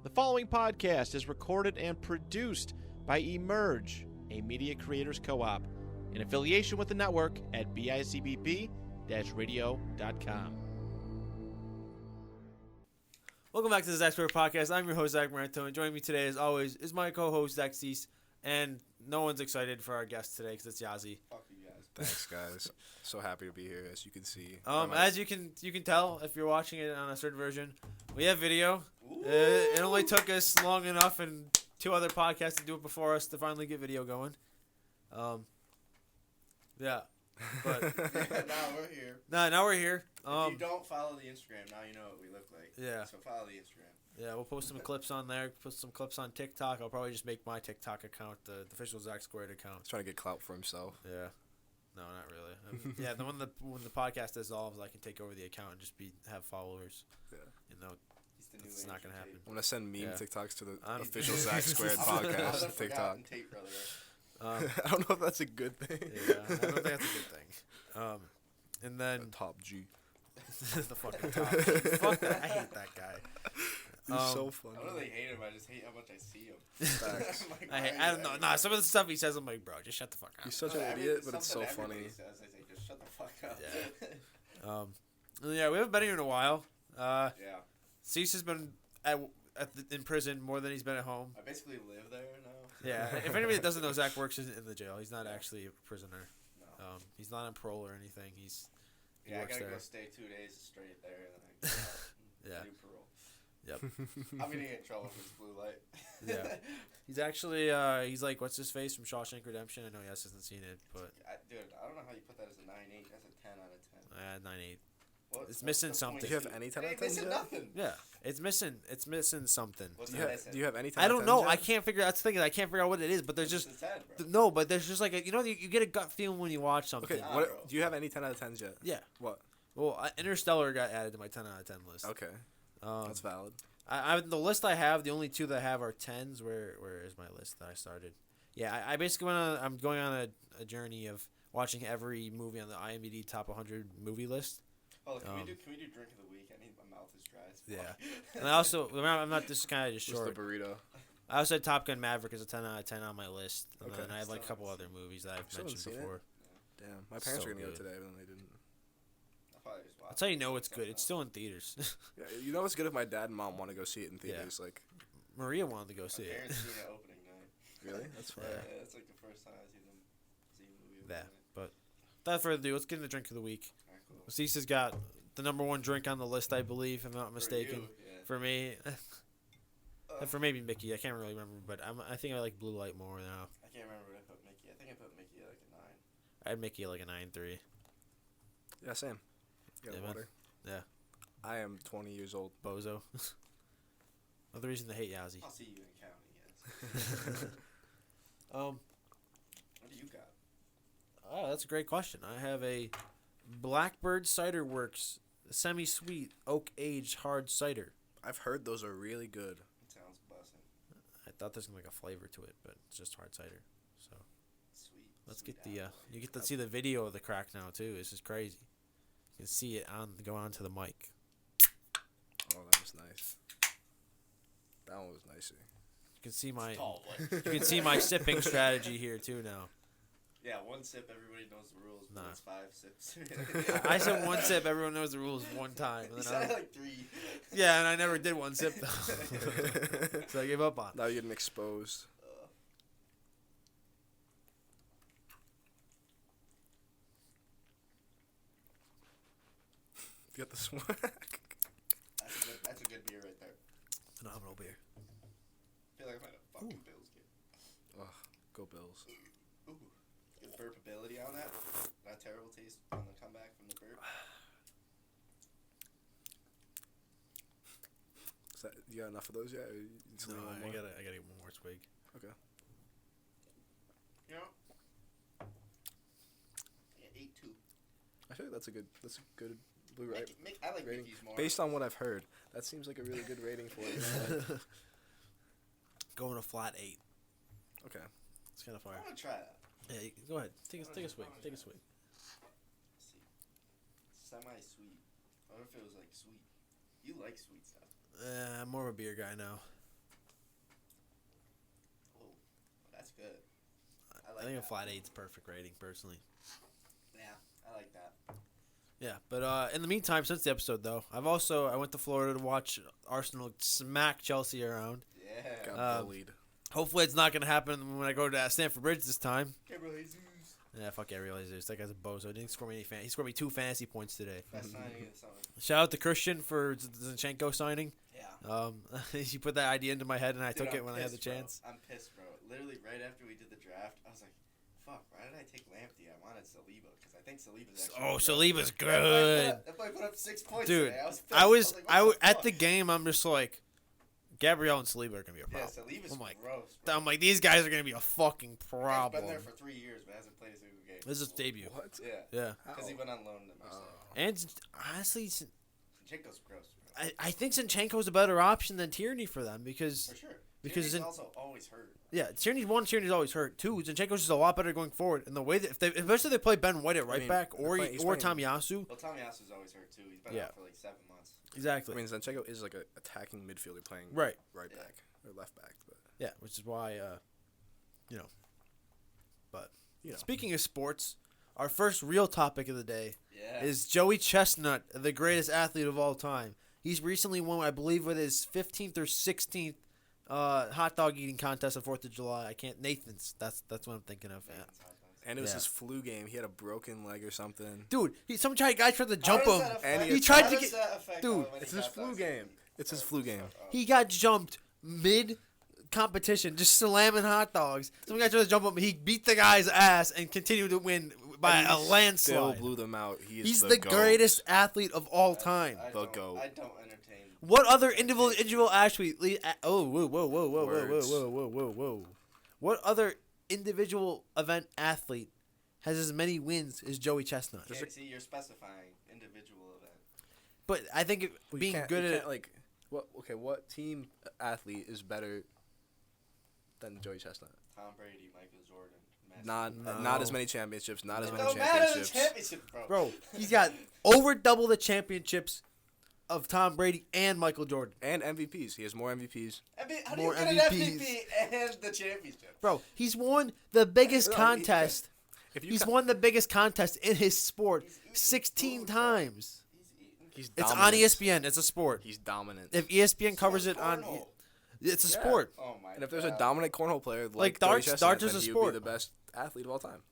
The following podcast is recorded and produced by Emerge, a media creators co-op, in affiliation with the network at bicbp-radio.com. Welcome back to the Zach² podcast. I'm your host, Zach Maranto, and joining me today, as always, is my co-host, Zach². And no one's excited for our guest today because it's Yazzie. Fuck you guys. Thanks, guys. So happy to be here, as you can see. As you can tell if you're watching it on a certain version, we have video. It only took us long enough and two other podcasts to do it before us to finally get video going. Yeah. But now we're here. now we're here. If you don't follow the Instagram, now you know what we look like. Yeah. So follow the Instagram. Yeah, we'll post some clips on there. Put some clips on TikTok. I'll probably just make my TikTok account the official Zach² account. He's trying to get clout for himself. Yeah. No, not really. Yeah, when the podcast dissolves, I can take over the account and just have followers. Yeah. You know, it's not gonna happen. I'm gonna send meme TikToks to the official Zach² podcast TikTok. I don't know if that's a good thing. Yeah, I don't think that's a good thing. And then Top G. the fucking Top G. Fuck that. I hate that guy. He's so funny. I don't really hate him. I just hate how much I see him. Facts. I don't know. Nah, some of the stuff he says, I'm like, bro, just shut the fuck up. He's such an idiot, but it's so funny. Says, I say, just shut the fuck up. Yeah. Yeah, we haven't been here in a while. Yeah. Cease has been in prison more than he's been at home. I basically live there now. Yeah. If anybody that doesn't know, Zach works in the jail. He's not actually a prisoner. No. He's not on parole or anything. He I works gotta there. go stay 2 days straight there, and then I get out. Yeah. Do parole. Yep. I'm gonna get in trouble for this blue light. Yeah. He's actually, he's like, what's his face from Shawshank Redemption? I know Yes hasn't seen it, but. Dude, I don't know how you put that as a 9.8. That's a 10 out of 10. 9.8. What's missing the something. point? Do you have any 10 out of 10s missing yet? nothing. Yeah. It's missing something. What's Do it missing? you have any 10 I out of don't 10s know. yet? I can't figure out. That's the thing. I can't figure out what it is, but there's just. It's a 10, bro. No, but there's just like, you get a gut feeling when you watch something. Okay, bro. do you have any 10 out of 10s yet? Yeah. What? Well, Interstellar got added to my 10 out of 10 list. Okay. That's valid. The list I have, the only two that I have are 10s. Where is my list that I started? Yeah, I basically I'm going on a journey of watching every movie on the IMDb top 100 movie list. Oh, can we do drink of the week? I need my mouth is dry as fuck. Yeah. And I also, I'm not just kind of just What's short. the burrito? I also had Top Gun Maverick as a 10 out of 10 on my list. And Okay. then I have like a couple other movies that I've Still haven't mentioned seen it? before. Damn, my parents So were gonna go good. today, but then they didn't. I'll probably just watch That's how you it. know it's good. It's still in theaters. Yeah, you know what's good if my dad and mom want to go see it in theaters, like. Maria wanted to go My see it. parents seen it opening night. Really? That's fine. Yeah, that's like the first time I've seen them see a movie opening Yeah, night. but without further ado, let's get into the drink of the week. Alright, cool. Cease has got the number one drink on the list, I believe, if I'm not mistaken. For you, yeah. For me, and for maybe Mickey, I can't really remember, but I think I like Blue Light more now. I can't remember what I put Mickey. I think I put Mickey at like a 9. I had Mickey at like a 9.3. Yeah, same. You got Yeah, man. water? Yeah. I am 20 years old. Bozo. Another reason to hate Yazzie. I'll see you in county, yes. Um. What do you got? Oh, that's a great question. I have a Blackbird Cider Works semi-sweet oak-aged hard cider. I've heard those are really good. It sounds bussin'. I thought there's gonna be like a flavor to it, but it's just hard cider. So Sweet. let's Sweet get the apple. you get to see the video of the crack now too. This is crazy. You can see it go onto the mic. Oh, that was nice. That one was nicer. You can see my Tall one. you can see my sipping strategy here too now. Yeah, one sip, everybody knows the rules. But Nah. it's 5 sips. I said one sip. Everyone knows the rules one time. You And said then like 3. yeah, and I never did one sip though, so I gave up on it. Now you're getting exposed. You got the swag. That's a good beer right there. Phenomenal beer. I feel like I'm at a fucking Bills game. Ugh, go Bills. Ooh. Good burpability on that. Not terrible taste on the comeback from the burp. Is that, you got enough of those yet? Or you just No, need one I more? gotta get one more swig. Okay. You know? Yeah, 8-2. I feel like that's a good blue right I like rating. Mickey's more. Based on what I've heard, that seems like a really good rating for it. You know, like, Going a flat 8. okay. It's kind of I fire. want to try that. Yeah, go ahead. Take a swig. Take a swig. Let's see. Semi-sweet. I wonder if it was like sweet. You like sweet stuff. I'm more of a beer guy now. good. I think a flat 8's perfect rating, personally. Yeah, I like that. Yeah, but in the meantime, since the episode though, I went to Florida to watch Arsenal smack Chelsea around. Yeah. Got bullied. Hopefully, it's not gonna happen when I go to Stamford Bridge this time. Gabriel Jesus. Yeah, fuck Gabriel Jesus. That guy's a bozo. He didn't score me any. He scored me 2 fantasy points today. Best signing of the summer. Shout out to Christian for Zinchenko signing. Yeah. He put that idea into my head, and I Dude, took it I'm when I had the pissed, bro. chance. I'm pissed, bro. Literally, right after we did the draft, I was like, fuck, why did I take Lamptey? I wanted Saliba, because I think Saliba's actually... Oh, really Saliba's good. good. That boy put up 6 points Dude, today. I was pissed. I was like, I what was the at fuck? the game. I'm just like, Gabrielle and Saliba are gonna be a Yeah, problem. Saliba's I'm like, gross, bro. I'm like, these guys are gonna be a fucking He's problem. been there for 3 years, but hasn't played a single game. This is his debut. What? Yeah. Yeah, Because he went on loan to Marseille. and honestly, Zinchenko's gross, bro. I think Zinchenko's a better option than Tierney for them because For sure. because Tierney's Zin- also always hurt. yeah, Tierney's always hurt. 2, Zinchenko's just a lot better going forward. And the way that especially if they play Ben White at right back or he's or playing- Tomiyasu. Well, Tomiyasu's always hurt, too. He's been Yeah. out for like 7 months. Exactly. I mean, Zinchenko is like a attacking midfielder playing Right. right Yeah. back or left back, but Yeah, which is why But you know. speaking of sports, our first real topic of the day Yeah. is Joey Chestnut, the greatest athlete of all time. He's recently won, I believe, with his 15th or 16th hot dog eating contest on 4th of July. I can't. Nathan's. That's what I'm thinking of. Yeah. And it was Yeah. his flu game. He had a broken leg or something. Dude, some guy tried to jump How does him. that And affect- he tried how to does get- that affect dude, how many it's his hot flu dogs game. he It's his eats? flu game. He got jumped mid competition, just slamming hot dogs. Some guy tried to jump him. He beat the guy's ass and continued to win by And a he landslide. Still blew them out. He's the GOAT. greatest athlete of all time. The GOAT. I don't entertain. What other individual athlete? Oh, whoa, whoa, whoa, whoa, whoa, whoa, Words. whoa, whoa, whoa, whoa! What other individual event athlete has as many wins as Joey Chestnut? Okay, see, you're specifying individual event. But I think Well, you being can't- good you at can't, like what? Okay, what team athlete is better than Joey Chestnut? Tom Brady, Michael Jordan. Messi. Not as many championships. Not as It many don't matter the championships. championship, bro. bro, he's got over double the championships of Tom Brady and Michael Jordan. And MVPs. He has more MVPs. How do More you get MVPs. an MVP and the championship? Bro, he's won the biggest No, contest. If you He's ca- won the biggest contest in his sport He's eating 16 food, bro. times. He's eating. he's It's on dominant. ESPN. It's a sport. He's dominant. If ESPN covers So it on, cornhole. it's a Yeah. sport. Oh my And if there's a God. dominant cornhole player like darts- Joey Chestnut, darts is then a he would sport. be the best athlete of all time.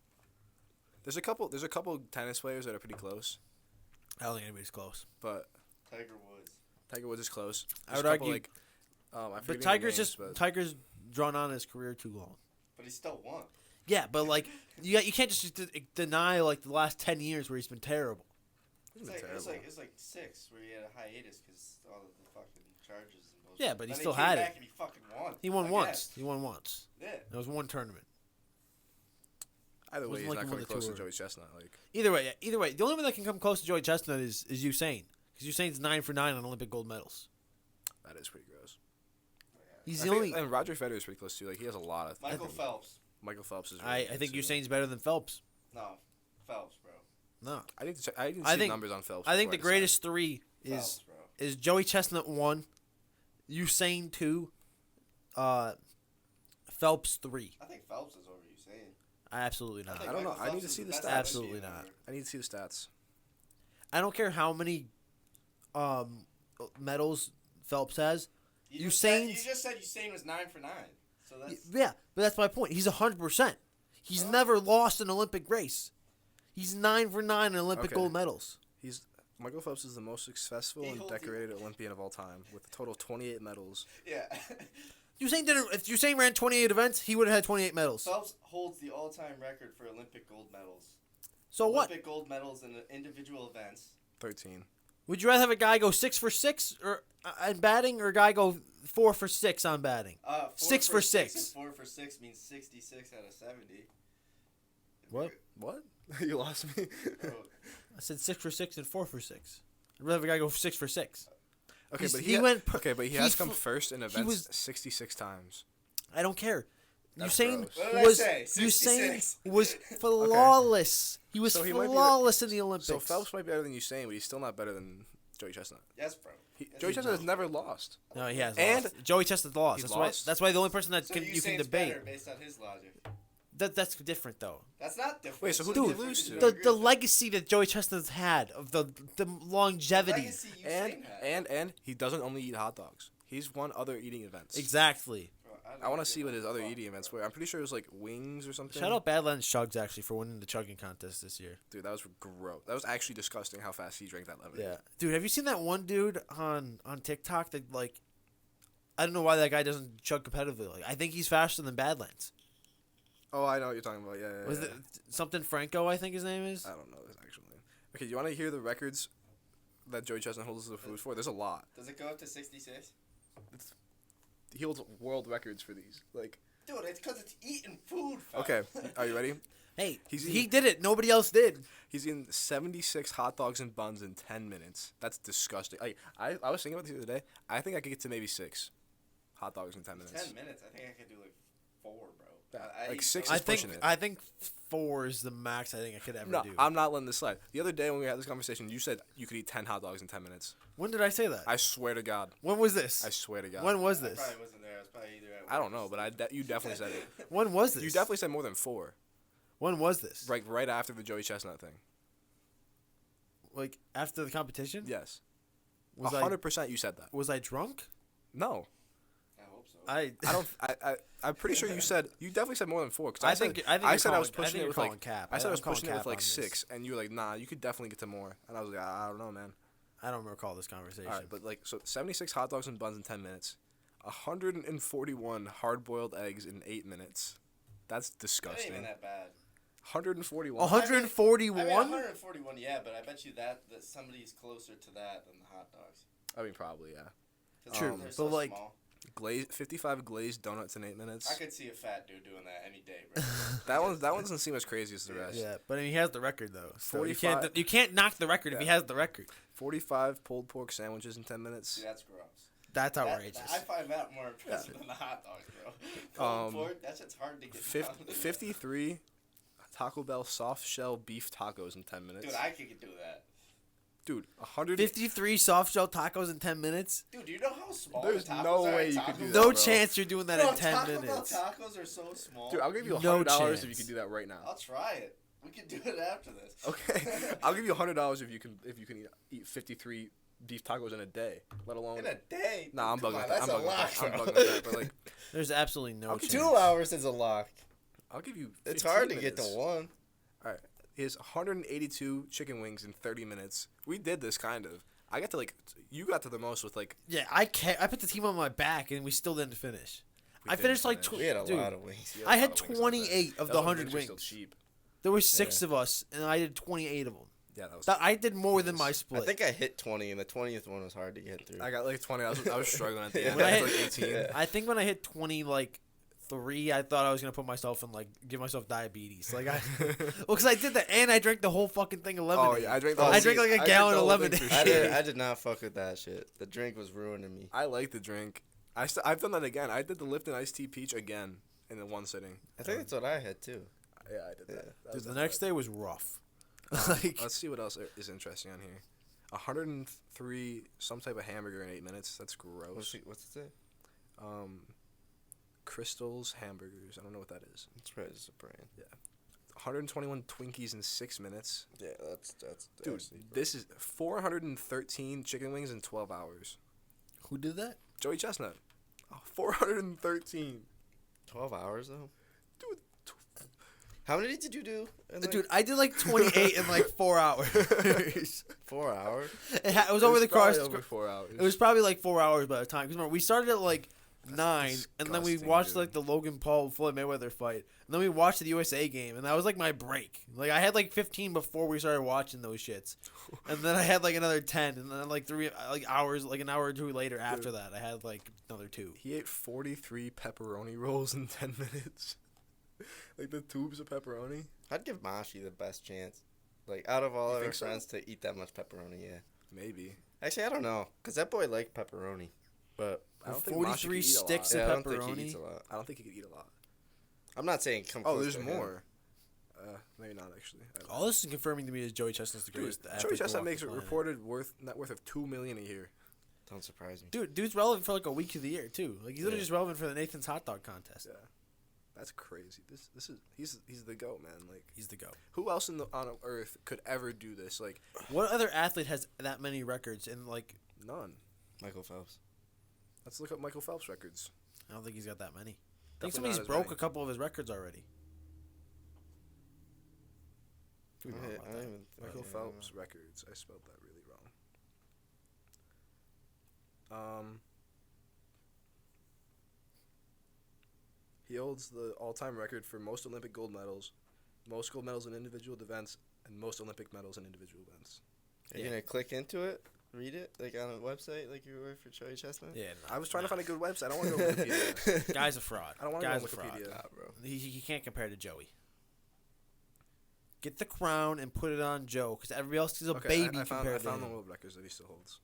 There's a couple tennis players that are pretty close, I don't think anybody's close. but Tiger Woods. Tiger Woods is close. I There's would a couple, argue- like, I But forget Tiger's names, just but Tiger's drawn on his career too long. But he still won. Yeah, but like you can't just deny like the last 10 years where he's been terrible. he's It's been like, terrible. it's like 6 where he had a hiatus because all of the fucking charges and bullshit. Yeah, but he Then still came had back it. And he fucking won. He won again. once. He won once. Yeah. That was one tournament. Either way, wasn't he's like not he won coming the close to tour. Joey Chestnut. Like Either way, the only one that can come close to Joey Chestnut is Usain, because Usain's 9 for 9 on Olympic gold medals. that is pretty gross. He's I the think- only. and Roger Federer is pretty close too. Like he has a lot of. Michael Phelps. Michael Phelps is. Really I good, think too. Usain's better than Phelps. No. Phelps, bro. No, I need to check. I didn't I see think- numbers on Phelps. I think before the decide. greatest 3 Phelps, bro. is Joey Chestnut 1, Usain 2, Phelps 3. I think Phelps is over Usain. Absolutely not. I don't know. Michael I need Phelps to is see the best stats. Absolutely Olympian not. ever. I need to see the stats. I don't care how many medals Phelps has. You just said Usain's- Usain was 9 for 9. So that's Yeah, but that's my point. He's 100%. He's never lost an Olympic race. He's 9 for 9 in Olympic Okay. gold medals. Michael Phelps is the most successful He and holds the- decorated Olympian of all time, with a total of 28 medals. yeah. If Usain ran 28 events, he would have had 28 medals. Phelps holds the all-time record for Olympic gold medals. So what? Olympic gold medals in individual events. 13. Would you rather have a guy go 6 for 6 or in batting, or a guy go 4 for 6 on batting? 6 for 6. And 4 for 6 means 66 out of 70. What? What? You lost me. Bro, I said 6 for 6 and 4 for 6. I'd rather have a guy go 6 for 6. Okay, He's- but he went per- Okay, but he he has come fl- first in events was- 66 times. I don't care. That's Usain gross. What did I was say? Usain 66. was flawless. He was So he might be flawless in the Olympics. So Phelps might be better than Usain, but he's still not better than Joey Chestnut. Yes, bro. Joey Chestnut has never lost. No, he has. And lost. Joey Chestnut lost. he's That's lost? why. That's why the only person that So you can Usain's debate. better based on his logic. That's different though. That's not different. Wait, so who It's did he different lose because to? you The agree with legacy that Joey Chestnut's had of the longevity. legacy Usain had. And he doesn't only eat hot dogs. He's won other eating events. Exactly. Bro, I want to don't see give what a his other fuck, eating events bro. were. I'm pretty sure it was like wings or something. Shout out Badlands Chugs actually for winning the chugging contest this year. Dude, that was gross. That was actually disgusting how fast he drank that lemonade. Yeah, dude, have you seen that one dude on TikTok that like? I don't know why that guy doesn't chug competitively. Like, I think he's faster than Badlands. Oh, I know what you're talking about. Yeah. Was it something Franco? I think his name is. I don't know his actual name. Okay, you want to hear the records that Joey Chestnut holds the food for? There's a lot. Does it go up to 66? He holds world records for these. Like, Dude, it's because it's eating food. Fam. okay, are you ready? Hey, He's he eating- did it. Nobody else did. He's eating 76 hot dogs and buns in 10 minutes. That's disgusting. I was thinking about this the other day. I think I could get to maybe 6 hot dogs in 10 minutes. 10 minutes. I think I could do like 4, bro. Yeah, I like eat 6 so is I think pushing it. I think 4 is the max I think I could ever No, do. I'm not letting this slide. The other day when we had this conversation, you said you could eat 10 hot dogs in 10 minutes. When did I say that? I swear to God. When was this? I swear to God. When was I this? probably wasn't there. I was probably either at I don't work know, or but you definitely said it. When was this? You definitely said more than 4. When was this? Right after the Joey Chestnut thing. Like after the competition? Yes. Was 100% you said that. I was I drunk? No. I hope so. I I don't. I'm pretty sure you definitely said more than 4. Cause I said, think I you're said I was calling- I pushing think it you're with like. calling cap. I said I was I'm calling pushing it cap with like on this. 6, and you were like, nah, you could definitely get to more. And I was like, I don't know, man. I don't recall this conversation. All right, but like, so 76 hot dogs and buns in 10 minutes, 141 hard-boiled eggs in 8 minutes. That's That ain't disgusting. even that bad. 141. 141? I mean, 141, yeah, but I bet you that somebody's closer to that than the hot dogs. I mean, probably yeah. 'Cause True, they're but so like- small. 55 glazed donuts in 8 minutes. I could see a fat dude doing that any day, bro. That one doesn't seem as crazy as the rest. Yeah, but I mean, he has the record though. So you 45 can't you can't knock the record if he Yeah. has the record. 45 pulled pork sandwiches in 10 minutes. See, that's gross. That's That- outrageous. I find that more impressive than the hot dogs, bro. Pulled pork, that shit's hard to get down. 53 Taco Bell soft shell beef tacos in 10 minutes. Dude, I could do that. Dude, 100. 53 soft shell tacos in 10 minutes? Dude, do you know how small There's the tacos no are way at you Taco could do Bell? that, No bro. chance you're doing that Bro, in 10 Taco minutes. Bell tacos are so small. Dude, I'll give you No $100 if chance. you could do that right now. I'll try it. We can do it after this. Okay, I'll give you $100 if you can eat 53 beef tacos in a day, let alone. In a day? Nah, I'm Come bugging on, at that. that's I'm a bugging lot, at that. I'm bro. bugging at that. But like, There's absolutely no chance. 2 hours is a lock. I'll give you. It's 15 hard to get to minutes. one. All right, here's 182 chicken wings in 30 minutes. We did this kind of. I got to like, you got to the most with like. Yeah, I put the team on my back and we still didn't finish. We I didn't finished like finish. We had a dude, lot of wings. Yeah, I a had lot of wings like that. 28 of That the was when 100 wings were still wings. cheap. There were 6 of us and I did 28 of them. Yeah, that was. I did more than my I split. think I hit 20, and the 20th one was hard to get through. I got like 20. I was struggling at the end. When I I was like 18. I think when I hit 23, I thought I was gonna put myself in like give myself diabetes. Like well, because I did that and I drank the whole fucking thing of lemonade. Oh yeah, I drank the Oh, whole I drank like a drank gallon the of whole thing lemonade. for I sure. did not fuck with that shit. The drink was ruining me. I like the drink. I've done that again. I did the Lipton iced tea peach again in the one sitting. I think that's what I had too. Yeah, I did that. Yeah. That Dude, was the not next bad. day was rough. Like Let's see what else is interesting on here. 103 some type of hamburger in 8 minutes. That's gross. What's it say? Crystal's hamburgers. I don't know what that is. It's probably just a brand. 121 Twinkies in 6 minutes. Yeah, that's Dude, actually, bro. this is 413 chicken wings in 12 hours. who did that? Joey Chestnut. 413. 12 hours though. Dude, How many did you do? In like Dude, I did like 28 in like 4 hours. 4 hours. It was over the probably cross. over 4 hours. It was probably like 4 hours by the time. Because remember, we started at like 9, and then we disgusting, watched dude. like the Logan Paul Floyd Mayweather fight, and then we watched the USA game, and that was like my break. Like I had like 15 before we started watching those shits, and then I had like another 10, and then like 3 hours, like an hour or 2 later after that, I had like another 2. He ate 43 pepperoni rolls in 10 minutes. Like the tubes of pepperoni. I'd give Mashi the best chance. Like out of all You our think so? friends to eat that much pepperoni, yeah. Maybe. Actually, I don't know, cause that boy liked pepperoni, but I don't think Mashi could 43 eat a lot. sticks yeah, I of don't think he pepperoni. eats a lot. I don't think he could eat a lot. I'm not saying come. Oh, close there's to him. more. Maybe not actually. All this is confirming to me is Joey Chestnut's the Dude, greatest. Joey athlete to Chestnut walk makes the a planet. reported net worth of $2 million a year. Don't surprise me. Dude's relevant for like a week of the year too. Like he's literally Yeah. just relevant for the Nathan's hot dog contest. Yeah, that's crazy. This is he's the GOAT, man. Like He's the GOAT. who else on earth could ever do this? Like What other athlete has that many records? And like, none. Michael Phelps. Let's look up Michael Phelps records. I don't think he's got that many. I think Definitely somebody's not as broke many. a couple of his records already. Could be wrong I about don't that. even Michael yeah, Phelps records. I spelled that really wrong. He holds the all-time record for most Olympic gold medals, most gold medals in individual events, and most Olympic medals in individual events. Are you gonna click into it? Read it like on a website like you were for Joey Chestnut? Yeah, I was trying to find a good website. I don't want to go on Wikipedia. Guy's a fraud. I don't want to go Guy's on a fraud. Wikipedia. Nah, bro. He can't compare to Joey. Get the crown and put it on Joe, because everybody else is a baby I found compared to the him. world records that he still holds.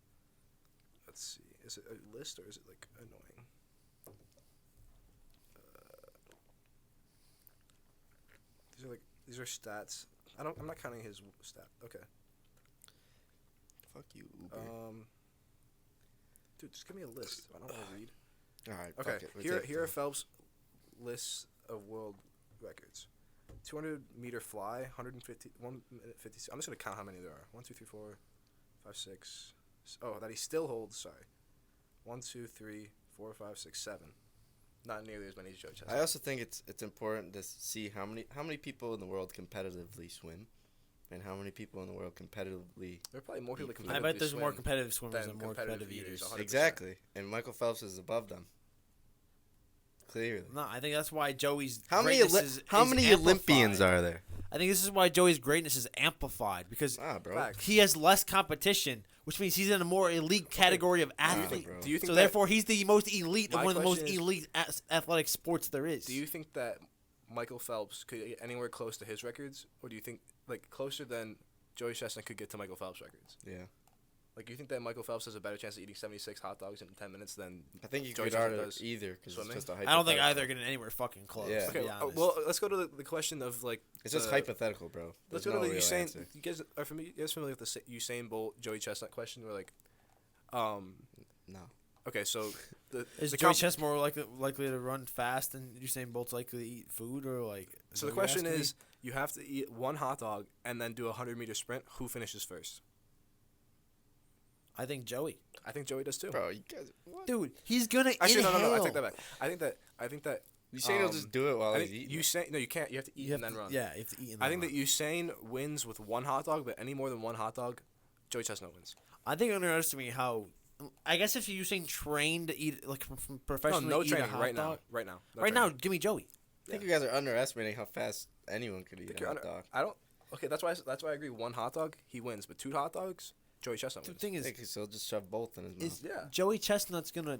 Let's see. Is it a list or is it like annoying? These are stats. I'm not counting his stat. Okay. Fuck you, Uber. Dude, just give me a list. I don't want to read. All right. Okay. Fuck it. Here are Phelps' lists of world records. 200-meter fly, 150, 1 minute 50. I'm just gonna count how many there are. 1, 2, 3, 4, 5, 6. Oh, that he still holds. Sorry. 1, 2, 3, 4, 5, 6, 7. Not nearly as many as Joe Chestnut. I also think it's important to see how many people in the world competitively swim, and how many people in the world competitively. There are probably more people that I competitively bet there's more swim competitive swimmers than and more competitive eaters. 100%. Exactly, and Michael Phelps is above them. Clearly. No, I think that's why Joey's How many greatness is Olympians amplified. are there? I think this is why Joey's greatness is amplified, because Ah, bro. Facts. he has less competition, which means he's in a more elite category of athlete. bro. Do you think So that, therefore, he's the most elite of My one of the most question is- elite athletic sports there is. Do you think that Michael Phelps could get anywhere close to his records, or do you think like closer than Joey Chestnut could get to Michael Phelps' records? Yeah, Like, you think that Michael Phelps has a better chance of eating 76 hot dogs in 10 minutes than I think you Joey could Chestnut argue does either because it's swimming? just a I don't think hypothetical. either are getting anywhere fucking close. Yeah. To be Okay, honest. well, let's go to the question of like It's just the- hypothetical, bro. Let's There's go to no the real Usain. answer. You guys are familiar? You guys familiar with the Usain Bolt Joey Chestnut question? Where like, No. okay, so the Is the Joey comp- Chestnut more likely to run fast than Usain Bolt's likely to eat food, or like? is so that the what you're question asking me? is, you have to eat one hot dog and then do a 100-meter sprint. Who finishes first? I think Joey. I think Joey does too. Bro, you guys. What? Dude, he's gonna Actually, inhale. no. I take that back. I think that Usain will just do it while I he's think eating. Usain. No, you can't. You have to eat You have and then to- run. Yeah, you have to eat. And I then think that Usain wins with one hot dog, but any more than one hot dog, Joey Chestnut wins. I think you're underestimating how. I guess if Usain trained to eat like from professionally No eat training a hot right dog, now. Right now. No right now, training. give me Joey. I think you guys are underestimating how fast anyone could I eat think a you're hot dog. I don't. Okay, that's why I agree. One hot dog, he wins, but two hot dogs, Joey Chestnut The wins. thing I is, think he'll just shove both in his mouth. is Yeah. Joey Chestnut's gonna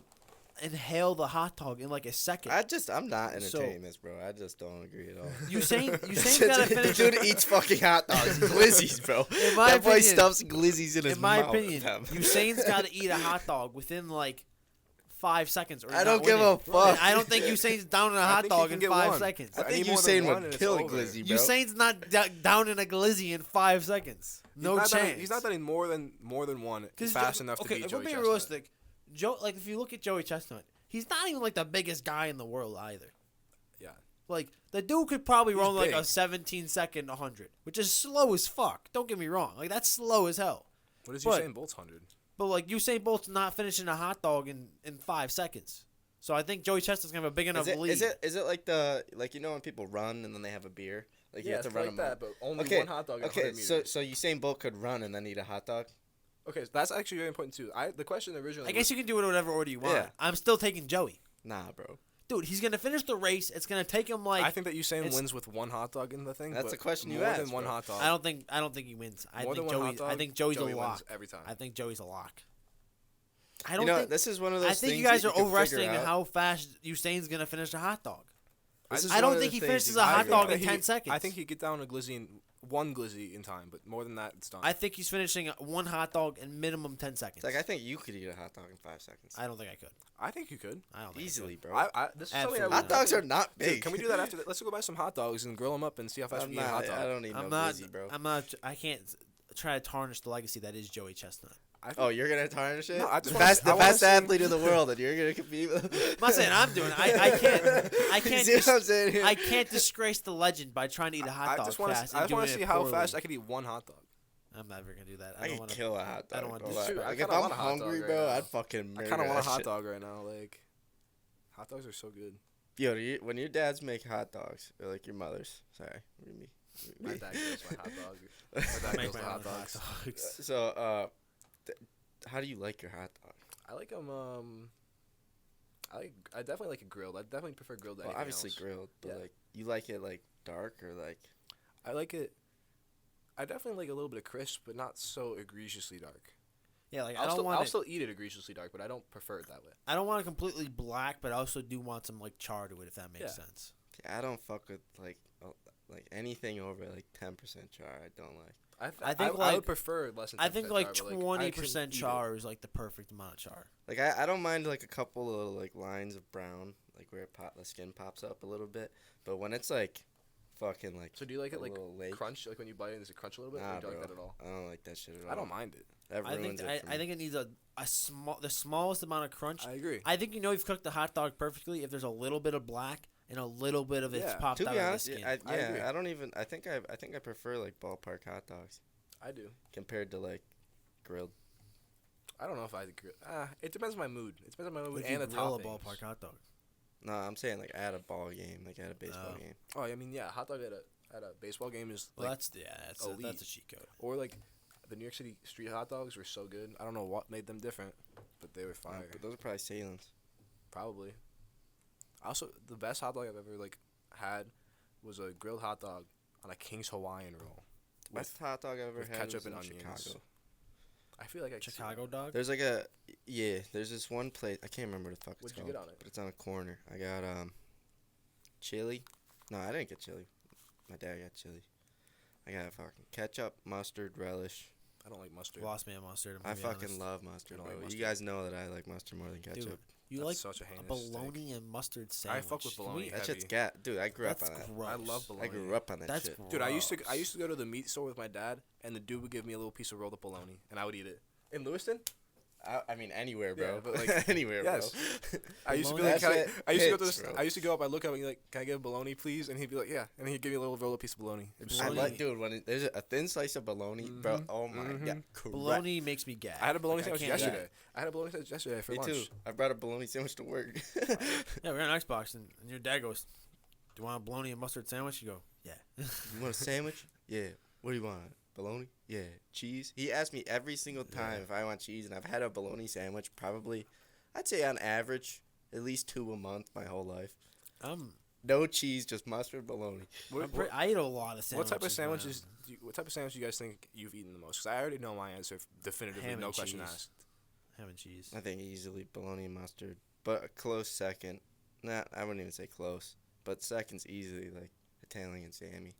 inhale the hot dog in like a second. I'm not So- entertaining this, bro. I just don't agree at all. Usain's gotta finish. Dude eats fucking hot dogs, glizzies, bro. In my That boy opinion- stuffs glizzies in his In my mouth. opinion, Usain's got to eat a hot dog within like 5 seconds. Or he's I not don't give winning. a fuck. And I don't think Usain's down in a hot think he dog can in get 5 one. seconds. I Any think more than Usain one would and it's kill a over. glizzy, bro. Usain's not down in a glizzy in 5 seconds. No chance. He's not done more than one fast enough to beat if Joey we're being Chestnut. realistic, like if you look at Joey Chestnut, he's not even like the biggest guy in the world either. Yeah. Like the dude could probably He's run like big. a 17-second 100, which is slow as fuck. Don't get me wrong. Like that's slow as hell. What is But- Usain Bolt's 100? But like Usain Bolt's not finishing a hot dog in 5 seconds. So I think Joey Chestnut's gonna have a big enough lead. Is it like when people run and then they have a beer? Like you have to it's run like them that, but only Okay, one hot dog at Okay, 100 meters. so Usain Bolt could run and then eat a hot dog? Okay, so that's actually very important too. The question originally I guess you can do it in whatever order you want. Yeah. I'm still taking Joey. Nah, bro. Dude, he's gonna finish the race. It's gonna take him like I think that Usain it's- wins with one hot dog in the thing. That's but the question you more asked, than one bro. hot dog. I don't think he wins. I More think than one hot Joey's dog, I think Joey's Joey a wins lock. every time. I think Joey's a lock. I don't think This is one of those I think things you guys that are can figure overestimating out. how fast Usain's gonna finish a hot dog. This is I one don't of think the he things finishes you a can hot figure dog out. in 10 seconds. I think he'd get down a glizzy in one glizzy in time, but more than that, it's done. I think he's finishing one hot dog in minimum 10 seconds. It's like I think you could eat a hot dog in 5 seconds. I don't think I could. I think you could. I don't think Easily, I could. bro. This is something Absolutely. Hot dogs are not big. Dude, can we do that after? Let's go buy some hot dogs and grill them up and see how fast we can eat a hot dog. I don't need I'm no not. glizzy, bro. I'm not. I can't try to tarnish the legacy that is Joey Chestnut. Oh, you're gonna tarnish it? No, I the just wanna best, see- I the wanna best see- athlete in the world, and you're gonna compete with. I'm not saying I'm doing it. I can't. I can't. See what I'm saying here? I can't disgrace the legend by trying to eat a hot dog fast. I just want to see how fast I can. could eat one hot dog. I'm never gonna do that. I don't could want to kill a hot dog. I don't want bro. to. Dude, I Like, kinda if I'm want a hot dog hungry, right bro, now. I'd fucking I murder kind of want a that hot shit. dog right now. Like, hot dogs are so good. Yo, when your dads make hot dogs, or like your mother's, sorry, me. My dad grills my hot dog. My dad make grills my the own hot dogs. dogs. So, how do you like your hot dog? I like them. I definitely like it grilled. I definitely prefer grilled to Well, anything obviously else. grilled, but Yeah. like you like it like dark or like. I like it. I definitely like a little bit of crisp, but not so egregiously dark. Yeah, like I'll still eat it egregiously dark, but I don't prefer it that way. I don't want it completely black, but I also do want some like char to it, if that makes Yeah. sense. I don't fuck with like anything over like 10% char. I don't like. I think I like- would prefer less than 10% I think like char, but, 20% I can char is like the perfect amount of char. Like I don't mind like a couple of like lines of brown, like where the skin pops up a little bit. But when it's like, fucking like. So do you like a it like little lake, crunch? Like when you bite it, does it crunch a little bit? Nah, or do you bro. like that at all? I don't like that shit at all. I don't mind it. That I ruins think it for I me. think it needs the smallest amount of crunch. I agree. I think you've cooked the hot dog perfectly if there's a little bit of black and a little bit of it's Yeah. popped To out be of the honest, skin. I agree. don't even. I think I prefer like ballpark hot dogs I do. compared to like grilled. I don't know if I agree. It depends on my mood. It depends on my mood If and you the grill a toppings. ballpark hot dog. No, I'm saying like at a ball game, like at a baseball Oh. game. Oh, I mean, yeah, hot dog at a baseball game is Well, like, that's elite. a cheat code. or like the New York City street hot dogs were so good. I don't know what made them different, but they were fire. But those are probably Salem's. Probably. Also, the best hot dog I've ever like had was a grilled hot dog on a King's Hawaiian roll. Best hot dog I've ever with had ketchup was and in onions. Chicago. I feel like I could see Chicago that. dog. There's there's this one place, I can't remember what the fuck it's What'd you called. get on it? But it's on a corner. I got chili. No, I didn't get chili. My dad got chili. I got fucking ketchup, mustard, relish. I don't like mustard. Lost man mustard. I'm I gonna be fucking honest. love mustard, I don't bro. like You mustard. guys know that I like mustard more than ketchup. Dude, you That's like such a a heinous bologna and mustard sandwich. fuck with Can bologna. we- That heavy. shit's dude, I grew up That's on that. gross. I love bologna. I grew up on that That's shit. gross. Dude, I used to go to the meat store with my dad, and the dude would give me a little piece of rolled up bologna, and I would eat it. In Lewiston? I mean anywhere, bro. Yeah, but, like, anywhere, yes. bro. I used to be Bologna? like, That shit I used to go to hits, this, bro. I used to go up, I look up and be like, can I get a bologna, please? And he'd be like, yeah. And he'd give me a little rolled up piece of bologna. It was so I Bologna. like, dude, when there's a thin slice of bologna, bro. Oh my god, correct. Bologna makes me gag. I had a bologna Like, I sandwich can't do that. yesterday. I had a bologna sandwich yesterday for Me lunch. too. I brought a bologna sandwich to work. Yeah, we're on Xbox, and your dad goes, "Do you want a bologna and mustard sandwich?" You go, "Yeah." You want a sandwich? Yeah. What do you want? Bologna? Yeah. Cheese? He asked me every single time if I want cheese, and I've had a bologna sandwich probably, I'd say on average, at least 2 a month my whole life. No cheese, just mustard, bologna. I eat a lot of sandwiches. What type of man. sandwiches? What type of sandwich do you guys think you've eaten the most? Because I already know my answer definitively, Ham no and question cheese. asked. Ham and cheese. I think easily bologna and mustard, but a close second. Nah, I wouldn't even say close, but second's easily like Italian and Sammy.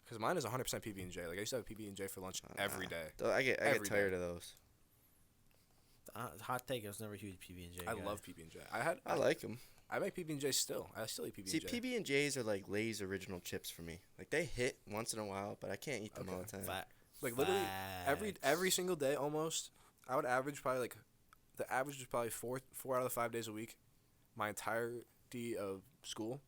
Because mine is 100% PB and J. Like I used to have PB and J for lunch every day. Though I get Every tired of those. Hot take. I was never a huge PB and J. I love PB and J. I like them. I make PB and J still. I still eat PB See, and J. PB and J's are like Lay's original chips for me. Like they hit once in a while, but I can't eat them all the time. Fat. Like literally every single day almost. I would average probably like the average was probably four out of the 5 days a week. My entirety of school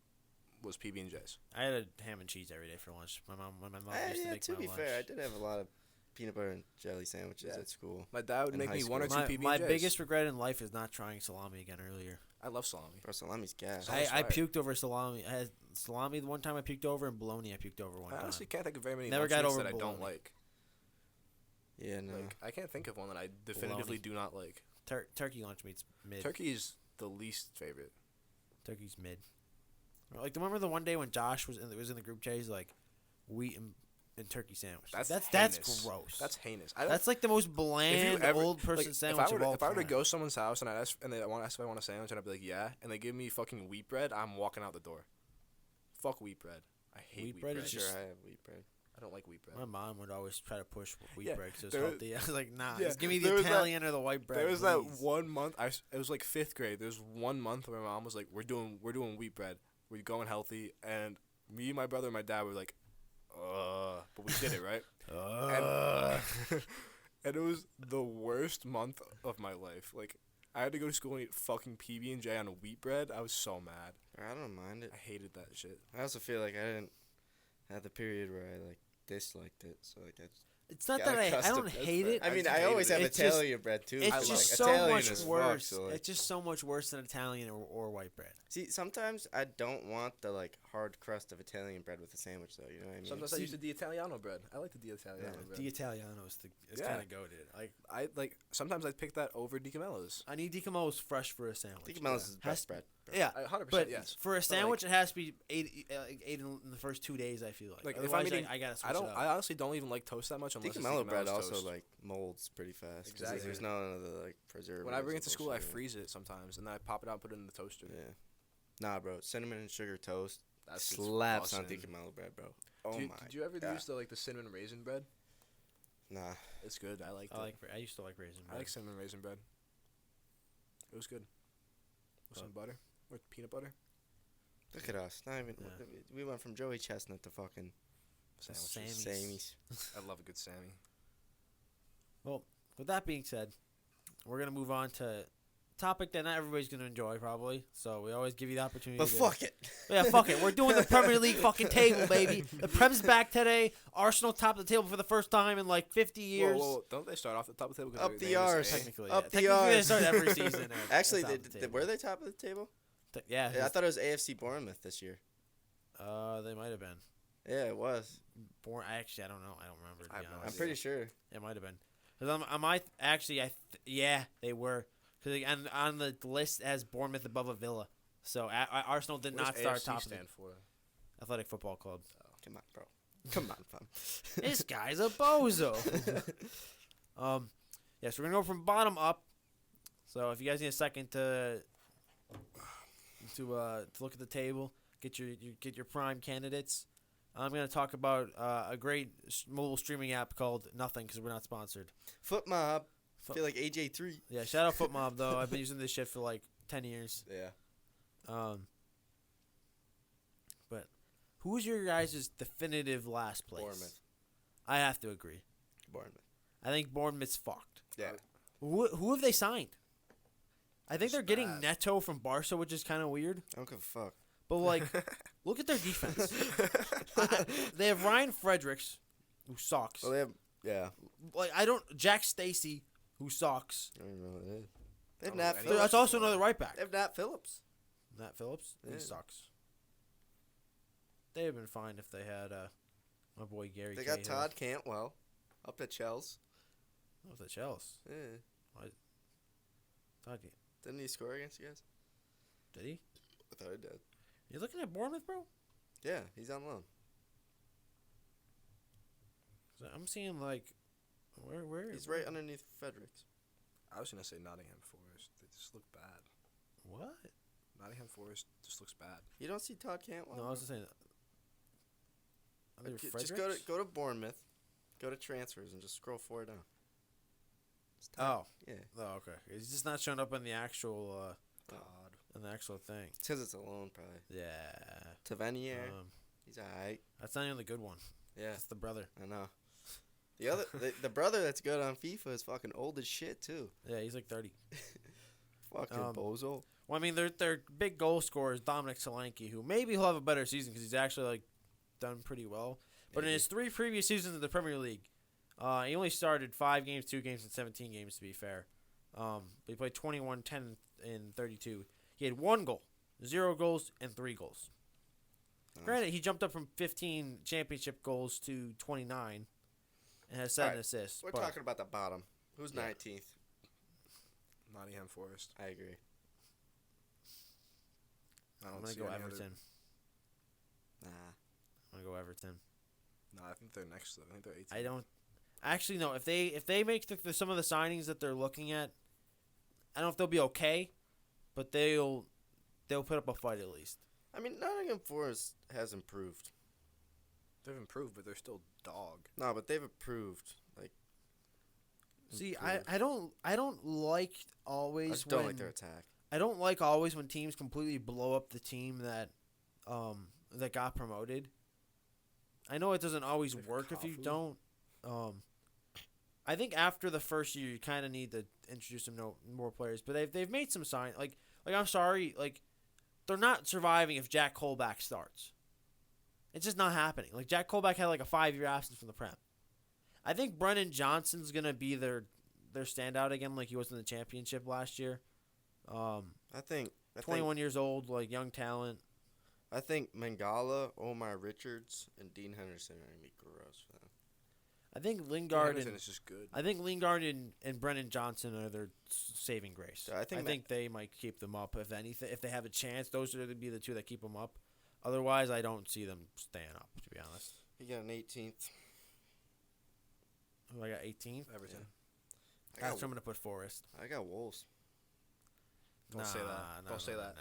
was PB and J's. I had a ham and cheese every day for lunch. My mom used to Yeah, make to my be lunch. fair, I did have a lot of peanut butter and jelly sandwiches Yeah. at school. My dad would In make high me one or two school. PB and J's. My biggest regret in life is not trying salami again earlier. I love salami. Bro, salami's gas. So- I Salami's fire. puked over salami. I had salami the one time I puked over, and bologna I puked over one I time. honestly can't think of very many Never lunch got meats over that I don't bologna. like. Yeah, no. Like I can't think of one that I definitively Bologna. do not like. Turkey lunch meat's mid. Turkey is the least favorite. Turkey's mid. Like, remember the one day when Josh was in the group chat? He's like, wheat and turkey sandwich. That's heinous. gross. That's heinous. That's like the most bland old person sandwich of all if I were to time. go to someone's house and they ask if I want a sandwich and I'd be like yeah, and they give me fucking wheat bread, I'm walking out the door. Fuck wheat bread. I hate wheat bread. It's sure, just- I have wheat bread. I don't like wheat bread. My mom would always try to push wheat Yeah, bread because it was there was- healthy. I was like, nah, Yeah, just give me there the was that- Italian or the white bread. There was please. that 1 month. It was like 5th grade. There was 1 month where my mom was like, "We're doing wheat bread. We're going healthy." And me, my brother, and my dad were like, but we did it right. And it was the worst month of my life. Like, I had to go to school and eat fucking PB&J on wheat bread. I was so mad. I don't mind it. I hated that shit. I also feel like I didn't have the period where I like disliked it, so like It's not got that I accustomed- don't hate it. I mean, just I hated always it. have It's just- Italian bread too. It's but, just like, so Italian much as fuck, worse. so, like, It's just so much worse than Italian or white bread. see, sometimes I don't want the like hard crust of Italian bread with a sandwich, though. You know what I mean? Sometimes I use the D'Italiano bread. I like the D'Italiano Yeah. bread. The Italiano is Yeah. kind of goated. Like I like sometimes I pick that over Di Camello's. I need DiCamello's fresh for a sandwich. Di Camello's is the Has- best bread. Yeah, 100%. but yes. for a But, sandwich, it has to be ate in the first 2 days. I feel like. Like, if Otherwise, I'm eating- I gotta switch I don't. it up. I honestly don't even like toast that much Di unless it's Camello bread DiCamello's also toast. like molds pretty fast. 'Cause Exactly. There's none of the like preservatives. When I bring it and to school, I bullshit. freeze it sometimes, and then I pop it out, and put it in the toaster. Yeah. Nah, bro. Cinnamon and sugar toast That's just slaps on bussin'. Di Camello bread, bro. Oh my. Did you ever God. use the cinnamon raisin bread? Nah. It's good. I like. I used to like raisin bread. I like cinnamon raisin bread. It was good. With some butter or peanut butter. Look at us. Not even. Yeah. We went from Joey Chestnut to fucking Sandwiches. Sammy's. Sammy's. I love a good Sammy. Well, with that being said, we're gonna move on to a topic that not everybody's gonna enjoy probably. So we always give you the opportunity. But to, fuck it. Yeah, fuck it. We're doing the Premier League fucking table, baby. The Prem's back today. Arsenal top of the table for the first time in like 50 years. Whoa, don't they start off the top of the table? 'cause Up their the name is arse. A? Technically, Up yeah. the Technically, they arse. start every season. Actually, at top of the table. were they top of the table? Yeah, Yeah, I thought it was AFC Bournemouth this year. they might have been. Yeah, it was. Actually, I don't know. I don't remember. To I be have no honest. I'm pretty sure. It might have been. Cause yeah, they were. Because on the list as Bournemouth above a Villa. So Arsenal did What not does start AFC top of the stand for? Athletic Football Club. Come on, bro. Come on, fam. This guy's a bozo. Yeah, so we're gonna go from bottom up. So if you guys need a second to look at the table, get your prime candidates. I'm gonna talk about a great mobile streaming app called Nothing because we're not sponsored. Foot Mob. Fu- I feel like AJ3. Yeah, shout out FootMob though. I've been using this shit for like 10 years. Yeah. But who's your guys' definitive last place? Bournemouth. I have to agree. Bournemouth. I think Bournemouth's fucked. Yeah. Who have they signed? I think Just they're getting bad. Neto from Barca, which is kind of weird. I don't give a fuck. But like, look at their defense. They have Ryan Fredericks, who sucks. Well, they have. Yeah. Like Jack Stacey, who sucks. I don't even know what it is. They have I don't know Nat any of Phillips. That's also another right back. They have Nat Phillips. Nat Phillips, Yeah. he sucks. They'd have been fine if they had my boy Gary. They got Cahill. Todd Cantwell up at Chelsea. Oh, the Chelsea. Yeah. Todd, Didn't he score against you guys? did he? I thought he did. You looking at Bournemouth, bro? Yeah, he's on loan. 'Cause I'm seeing like, where? He's right underneath Fredericks. I was gonna say Nottingham Forest. They just look bad. What? Nottingham Forest just looks bad. You don't see Todd Cantwell? No, I was just saying. Just go to Bournemouth, go to transfers, and just scroll 4 down. It's Todd. Oh. Yeah. Oh, okay. He's just not showing up in the actual God. thing. It's because it's a loan, probably. Yeah. Tavernier, Um, he's alright. that's not even the good one. Yeah, That's the brother. I know. The other, the brother that's good on FIFA is fucking old as shit too. Yeah, he's like 30. Fucking bozo. Well, I mean, their big goal scorer is Dominic Solanke, who maybe he'll have a better season because he's actually like done pretty well. But in Maybe. his 3 previous seasons in the Premier League, he only started 5 games, 2 games, and 17 games to be fair. But he played 21, 10, and 32. He had 1 goal, 0 goals, and 3 goals. Nice. Granted, he jumped up from 15 championship goals to 29 and has 7 Alright, assists. We're but talking about the bottom. Who's Yeah. 19th? Nottingham Forest. I agree. I I'm don't going see to go any other- Everton. Nah. I'm going to go Everton. No, I think they're next. I think they're 18. I don't. Actually, no. If they make some of the signings that they're looking at, I don't know if they'll be okay, but they'll put up a fight at least. I mean, Nottingham Forest has improved. They've improved, but they're still dog. No, but they've improved. Like, See, improved. I don't like I always just don't when like their attack. I don't like always when teams completely blow up the team that got promoted. I know it doesn't always Like work if you Kafu? don't. I think after the first year, you kind of need to introduce some more players. But they've made some sign like I'm sorry, like they're not surviving if Jack Colback starts. It's just not happening. Like Jack Colback had like a 5-year absence from the Prem. I think Brennan Johnson's gonna be their standout again, like he was in the championship last year. I think 21 years old, like young talent. I think Mangala, Omar Richards, and Dean Henderson are gonna be gross for them. I think Lingard Henderson and is just good. I think Lingard and Brennan Johnson are their saving grace. So I think they might keep them up if anything. If they have a chance, those are going to be the two that keep them up. Otherwise, I don't see them staying up. To be honest, He got an 18th. I got 18th. Everton. I That's got, what I'm going to put Forest. I got Wolves. Don't say that. Don't say that.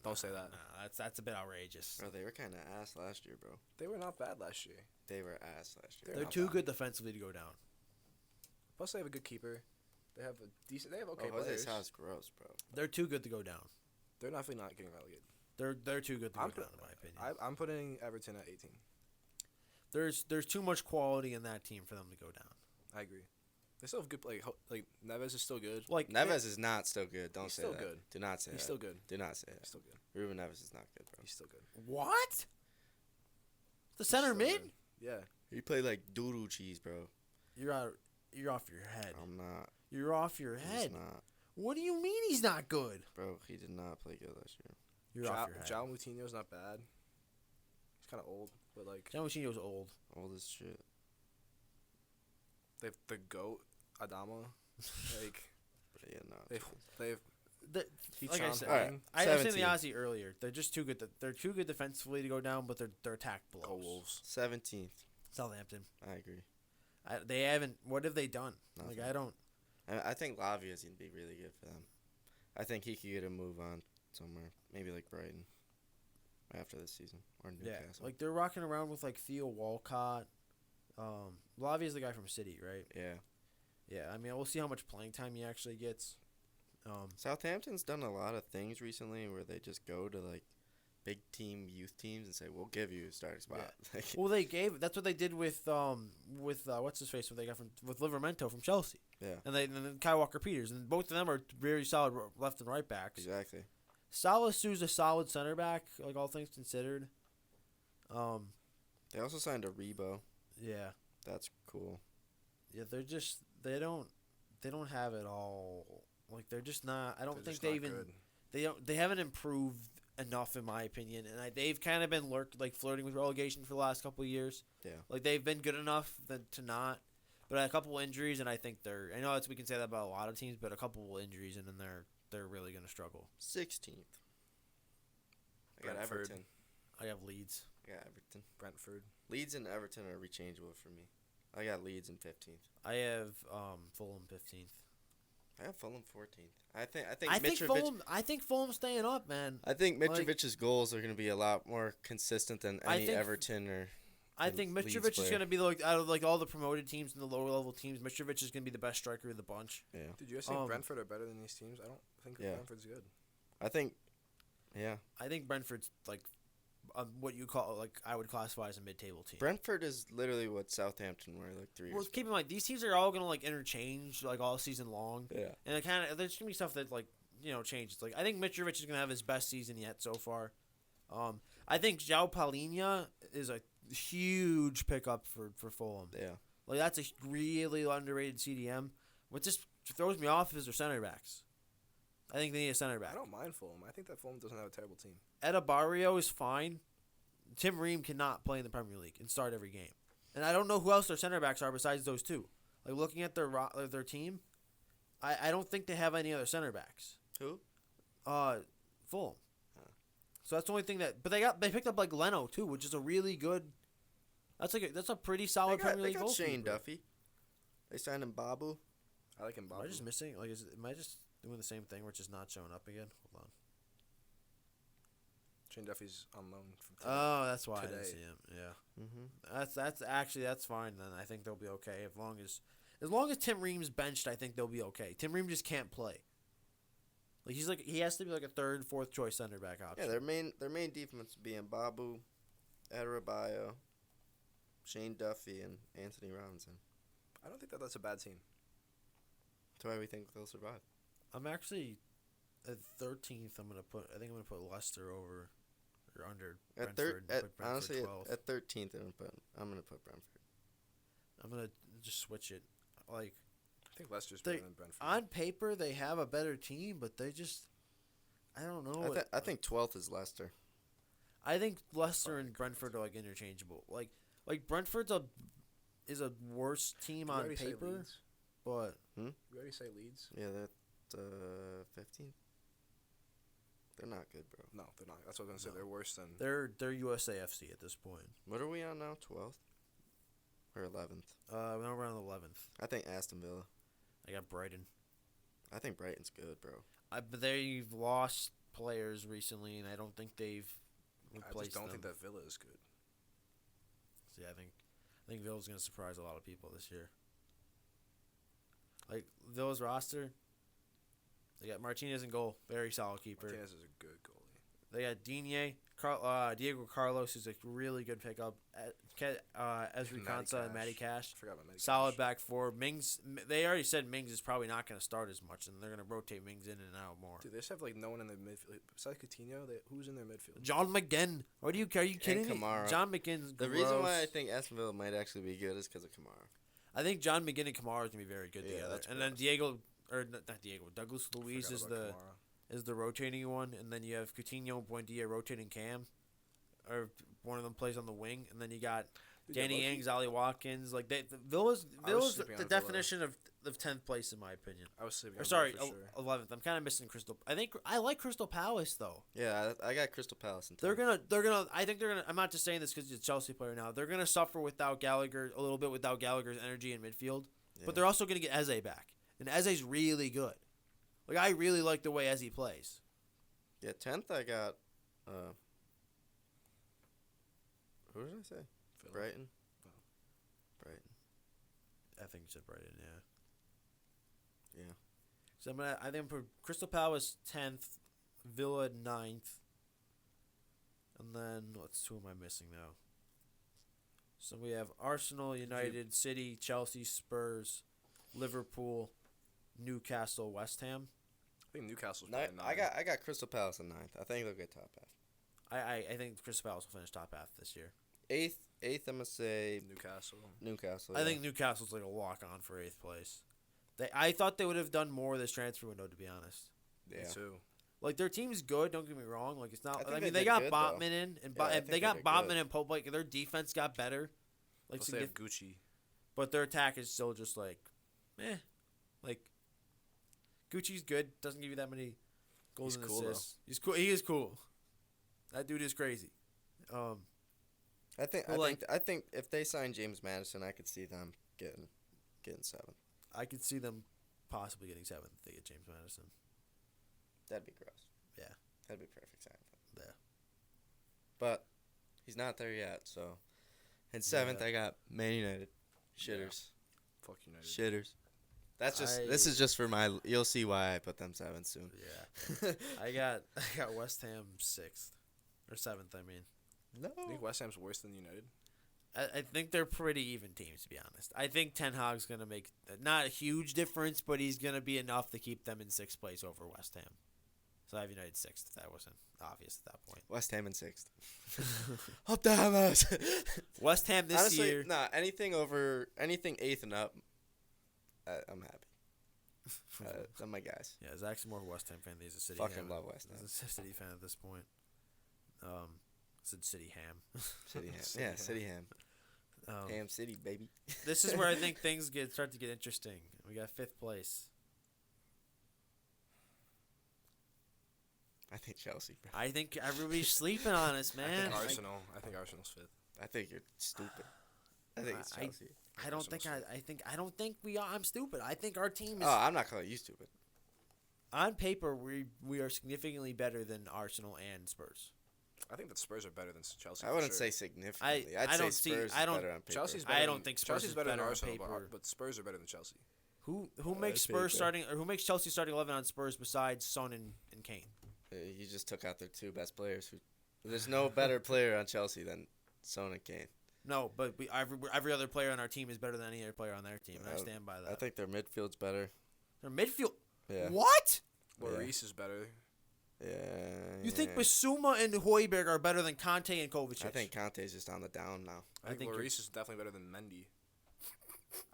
Don't say that. No, that's a bit outrageous. Bro, they were kind of ass last year, bro. They were not bad last year. They were ass last year. They're not too bad. good defensively to go down. Plus, they have a good keeper. They have a decent. They have okay Jose players. Sal's gross, bro. They're too good to go down. They're definitely not getting relegated. They're too good to go I'm down, put- in my opinion. I'm putting Everton at 18. There's too much quality in that team for them to go down. I agree. They still have good like Neves is still good. Like Neves is not still good. Don't He's say still that. good. Do not say He's that. still good. Do not say that. He's still good. Ruben Neves is not good, bro. He's still good. what? The He's center still mid? good. Yeah. He played like doodle cheese, bro. You're out. You're off your head. I'm not. You're off your He's head. not, What do you mean he's not good? bro. He did not play good last year. You're off your head. João Moutinho's not bad. He's kind of old, but like John Moutinho's old. All this shit. they've the goat Adama. Like But yeah, no. they've The, Heat like I Sean said, Alright, I was saying the 17. Aussie earlier. They're just too good. They're too good defensively to go down, but their attack blows. go Wolves. 17th. Southampton. I agree. They haven't. What have they done? Nothing. Like I don't. I think Lavia's gonna be really good for them. I think he could get a move on somewhere, maybe like Brighton, after this season or Yeah, Newcastle. like they're rocking around with like Theo Walcott. Lavia's the guy from City, right? Yeah. Yeah, I mean we'll see how much playing time he actually gets. Southampton's done a lot of things recently where they just go to like big team youth teams and say, "We'll give you a starting spot." Like, Well, they gave. That's what they did with what's his face? What they got with Livermento from Chelsea, yeah, and then Kyle Walker Peters, and both of them are very solid left and right backs. exactly. Salasu's a solid center back, like all things considered. They also signed a Rebo. Yeah, That's cool. yeah. They don't have it all. Like they're just not. I don't They're think just they not even. good. They haven't improved enough in my opinion, and they've kind of been flirting with relegation for the last couple of years. Yeah. Like they've been good enough to not, but a couple injuries, and I think they're. I know we can say that about a lot of teams, but a couple injuries, and then they're really gonna struggle. 16th. I got Brentford. Everton. I have Leeds. I got Everton. Brentford. Leeds and Everton are rechangeable for me. I got Leeds in 15th. I have Fulham 15th. I have Fulham 14th. I think I think Fulham's staying up, man. I think like- Mitrovic's goals are going to be a lot more consistent than I any think- Everton or. I the think Leeds Mitrovic is player. going to be out of all the promoted teams and the lower level teams. Mitrovic is going to be the best striker of the bunch. Yeah, Did you guys think Um, Brentford are better than these teams? I don't think Yeah. Brentford's good. I think. Yeah, I think Brentford's what you call I would classify as a mid-table team. Brentford is literally what Southampton were like 3 Well, years. keep in mind these teams are all going to interchange all season long. Yeah, And it kind of there's gonna be stuff that changes. Like I think Mitrovic is gonna have his best season yet so far. I think João Palhinha is a huge pickup for Fulham. yeah. Like that's a really underrated CDM. What just throws me off is their center backs. I think they need a center back. I don't mind Fulham. I think that Fulham doesn't have a terrible team. Barrio is fine. Tim Ream cannot play in the Premier League and start every game. And I don't know who else their center backs are besides those two. Like looking at their team, I don't think they have any other center backs. Who? Fulham. So that's the only thing but they picked up Leno too, which is a really good. That's a pretty solid Premier They League got goalkeeper. Shane Duffy. They signed him Babu. I like him. Am I just missing? Am I just doing the same thing where it's just not showing up again? Hold on. Shane Duffy's on loan from today. Oh, that's why I didn't Today. see him. Yeah. Mm-hmm. That's fine then. I think they'll be okay as long as Tim Ream's benched. I think they'll be okay. Tim Ream just can't play. Like he has to be like a third, fourth choice center back option. Yeah, their main defense being Babu, Adebayo, Shane Duffy, and Anthony Robinson. I don't think that's a bad team. That's why we think they'll survive. I'm actually at 13th. I think I'm gonna put Leicester over or under At Brentford. Put Brentford honestly, 12th. at 13th, I'm gonna put Brentford. I'm gonna just switch it. Like I think Leicester's better than Brentford. on paper, they have a better team, but they just I don't know. I think 12th is Leicester. I think Leicester and Brentford are like interchangeable. Like Brentford's is a worse team Did we on already say paper, Leeds? but We already say Leeds? Yeah, they're 15th. They're not good, bro. No, they're not. That's what I was gonna say. They're worse than. they're USAFC at this point. What are we on now? 12th or 11th? Now we're on the 11th. I think Aston Villa. I got Brighton. I think Brighton's good, bro. But they've lost players recently, and I don't think they've I replaced just don't them. think that Villa is good. See, I think Villa's gonna surprise a lot of people this year. Like Villa's roster, they got Martinez in goal, very solid keeper. Martinez is a good goalie. They got Digne, Diego Carlos, who's a really good pickup. Ezri Konsa and Matty Cash. I forgot about Matty Solid Cash. back four. Mings, they already said Mings is probably not going to start as much, and they're going to rotate Mings in and out more. Dude, they just have like no one in their midfield besides Coutinho. Who's in their midfield? John McGinn. Are you kidding me? Kamara. John McGinn's The gross. reason why I think Aston Villa might actually be good is because of Kamara. I think John McGinn and Kamara is going to be very good Yeah, together. that's And then Douglas Luiz Forgot is about the Kamara. is the rotating one, and then you have Coutinho, Buendia rotating Cam, or one of them plays on the wing, and then you got Dude, Danny low-key, Ings, Ali Watkins. Like Villa's sleeping the on Villa. definition of 10th place in my opinion. I was sleeping. Or on sorry, Villa for sure. 11th. I'm kind of missing Crystal. I like Crystal Palace though. Yeah, I got Crystal Palace in 10th. They're gonna. I think they're gonna. I'm not just saying this because he's a Chelsea player now. They're gonna suffer without Gallagher a little bit without Gallagher's energy in midfield, Yeah. but they're also gonna get Eze back, and Eze's really good. Like I really like the way Eze plays. Yeah, 10th I got, who did I say? Villa. Brighton. Oh. Brighton. I think you said Brighton, yeah. Yeah. So I think for Crystal Palace 10th, Villa 9th, and then who am I missing now? So we have Arsenal, United, City, Chelsea, Spurs, Liverpool, Newcastle, West Ham. I think Newcastle's Ni- probably I got Crystal Palace in 9th. I think they'll get top half. I think Crystal Palace will finish top half this year. 8th I'm gonna say Newcastle. Newcastle. I yeah. think Newcastle's like a walk on for 8th place. I thought they would have done more this transfer window, to be honest. Yeah. Me too. Like their team's good. Don't get me wrong. Like it's not. I think I they mean, they did got good, Botman though. in, and Yeah, I think they they got did Botman good. and Pope. Like their defense got better. Like Plus they have Gucci. but their attack is still just like, like Gucci's good. Doesn't give you that many goals He's and cool, though. assists. He's cool. He is cool. That dude is crazy. I think Well, I think if they sign James Madison, I could see them getting 7th. I could see them possibly getting 7th if they get James Madison. That'd be gross. Yeah. That'd be perfect sign. Yeah. But he's not there yet, so. And 7th Yeah. I got Man United. Shitters. Fuck United. Shitters. This is just for my. You'll see why I put them 7th soon. Yeah. I got West Ham 6th or 7th. I mean. No. I think West Ham's worse than United. I think they're pretty even teams, to be honest. I think Ten Hag's going to make not a huge difference, but he's going to be enough to keep them in 6th place over West Ham. So I have United 6th, if that wasn't obvious at that point. West Ham in 6th. Up the Hammers. West Ham this Honestly, year. nah, anything 8th and up, I'm happy. They're my guys. Yeah, Zach's more of a West Ham fan than he's a City Fucking Ham. love West Ham. He's a City fan at this point. Said City Ham. City Ham. City Yeah, Ham. City Ham. Um, Ham City, baby. This is where I think things start to get interesting. We got 5th place. I think Chelsea, bro. I think everybody's sleeping on us, I man. think Arsenal. I think Arsenal's 5th. I think you're stupid. I think it's I- Chelsea. I don't think I don't think we are. I'm stupid. I think our team is Oh, I'm not calling you stupid. on paper we are significantly better than Arsenal and Spurs. I think that Spurs are better than Chelsea. I for wouldn't sure. say significantly. I'd I say don't see- Spurs I is don't- better on paper. Chelsea's I better. don't than, think Spurs Chelsea's is better than better on Arsenal, paper. but Spurs are better than Chelsea. Who makes paper. Spurs starting or who makes Chelsea starting 11 on Spurs besides Son and Kane? You just took out their two best players. There's no better player on Chelsea than Son and Kane. No, but every other player on our team is better than any other player on their team. And I stand by that. I think their midfield's better. Their midfield. Yeah. What? Lloris is better. Yeah. You think Basuma and Højbjerg are better than Conte and Kovacic? I think Conte's just on the down now. I think you're- Lloris is definitely better than Mendy.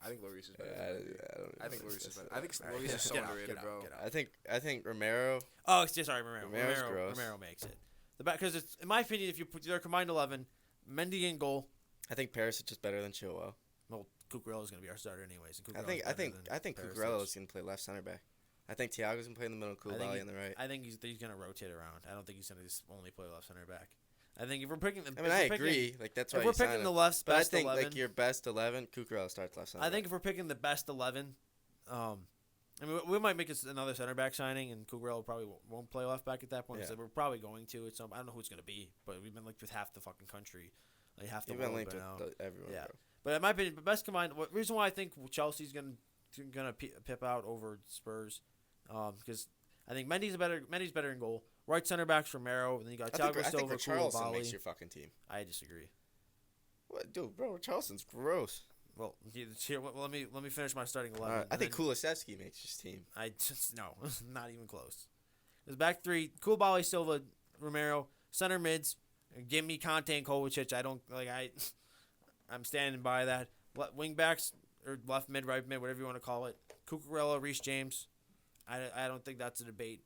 I think Lloris is better. Yeah, than Mendy. I think Lloris is better. I think Alright, Lloris is so get out, underrated, get out, bro. get out. I think Romero. Oh, sorry, Romero. Romero's gross. Romero makes it. Because it's in my opinion, if you put their combined 11, Mendy in goal. I think Perisic is better than Chilwell. Well, Cucurella is going to be our starter anyways. And I think Perisic. Cucurella is gonna play left center back. I think Thiago's gonna play in the middle, Koulibaly on the right. I think he's going to rotate around. I don't think he's going to just only play left center back. I think if we're picking the, I mean, I agree. Like that's why If we're you sign picking him. the best But I think 11, like your best 11, Cucurella starts left center. I think if we're picking the best 11, I mean, we might make another center back signing, and Cucurella probably won't play left back at that point. Yeah. So we're probably going to. I don't know who it's going to be, but we've been linked with half the fucking country, like half the You've been world linked by with now. everyone. Yeah. Bro. But in my opinion, the best combined. Reason why I think Chelsea's gonna pip out over Spurs, because I think Mendy's better in goal. Right center back's Romero, and then you got Thiago I think Silva, Richarlison makes Koulibaly. your fucking team. I disagree. What, dude, bro? Richarlison's gross. Well, here, let me finish my starting 11. I think Kulusevski makes your team. I just no, not even close. There's back three: Koulibaly, Silva, Romero. Center mids, give me Conte and Kovacic. I'm standing by that. Wing backs or left mid, right mid, whatever you want to call it. Cucurella, Reece James. I don't think that's a debate.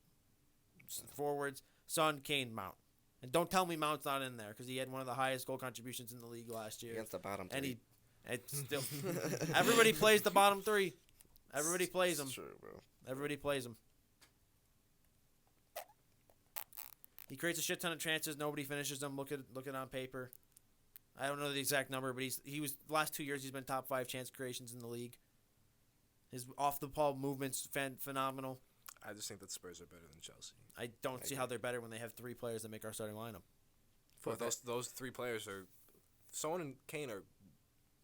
Forwards: Son, Kane, Mount. And don't tell me Mount's not in there because he had one of the highest goal contributions in the league last year. Against the bottom And three. it's still everybody plays the bottom three. Everybody plays them. It's true, bro. Everybody plays him. He creates a shit ton of chances. Nobody finishes them. Look at on paper. I don't know the exact number, but he was the last 2 years he's been top 5 chance creations in the league. His off the ball movements phenomenal. I just think that Spurs are better than Chelsea. I don't see how they're better when they have 3 players that make our starting lineup. But those 3 players are, Son and Kane are.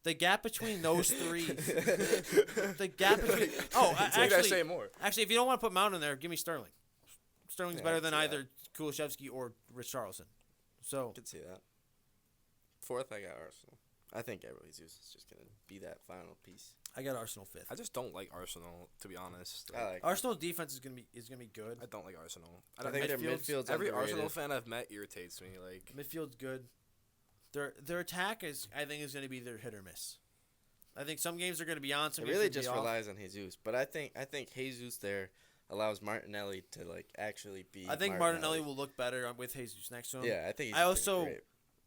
The gap between those 3. The gap between. Oh, I gotta say more. Actually, if you don't want to put Mount in there, give me Sterling. Sterling's Yeah, better I'd than see either Kulusevski or Richarlison. So I could see that. Fourth, I got Arsenal. I think Gabriel Jesus is just gonna be that final piece. I got Arsenal 5th. I just don't like Arsenal, to be honest. I like. Arsenal's defense is gonna be good. I don't like Arsenal. I think their midfield's Every underrated. Arsenal fan I've met irritates me. Like Midfield's good. Their attack is gonna be their hit or miss. I think some games are gonna be on. Some It games really are gonna just be off. relies on Jesus, but I think Jesus there allows Martinelli to like actually be. I think Martinelli will look better with Jesus next to him. Yeah, I think. He's I been also- great.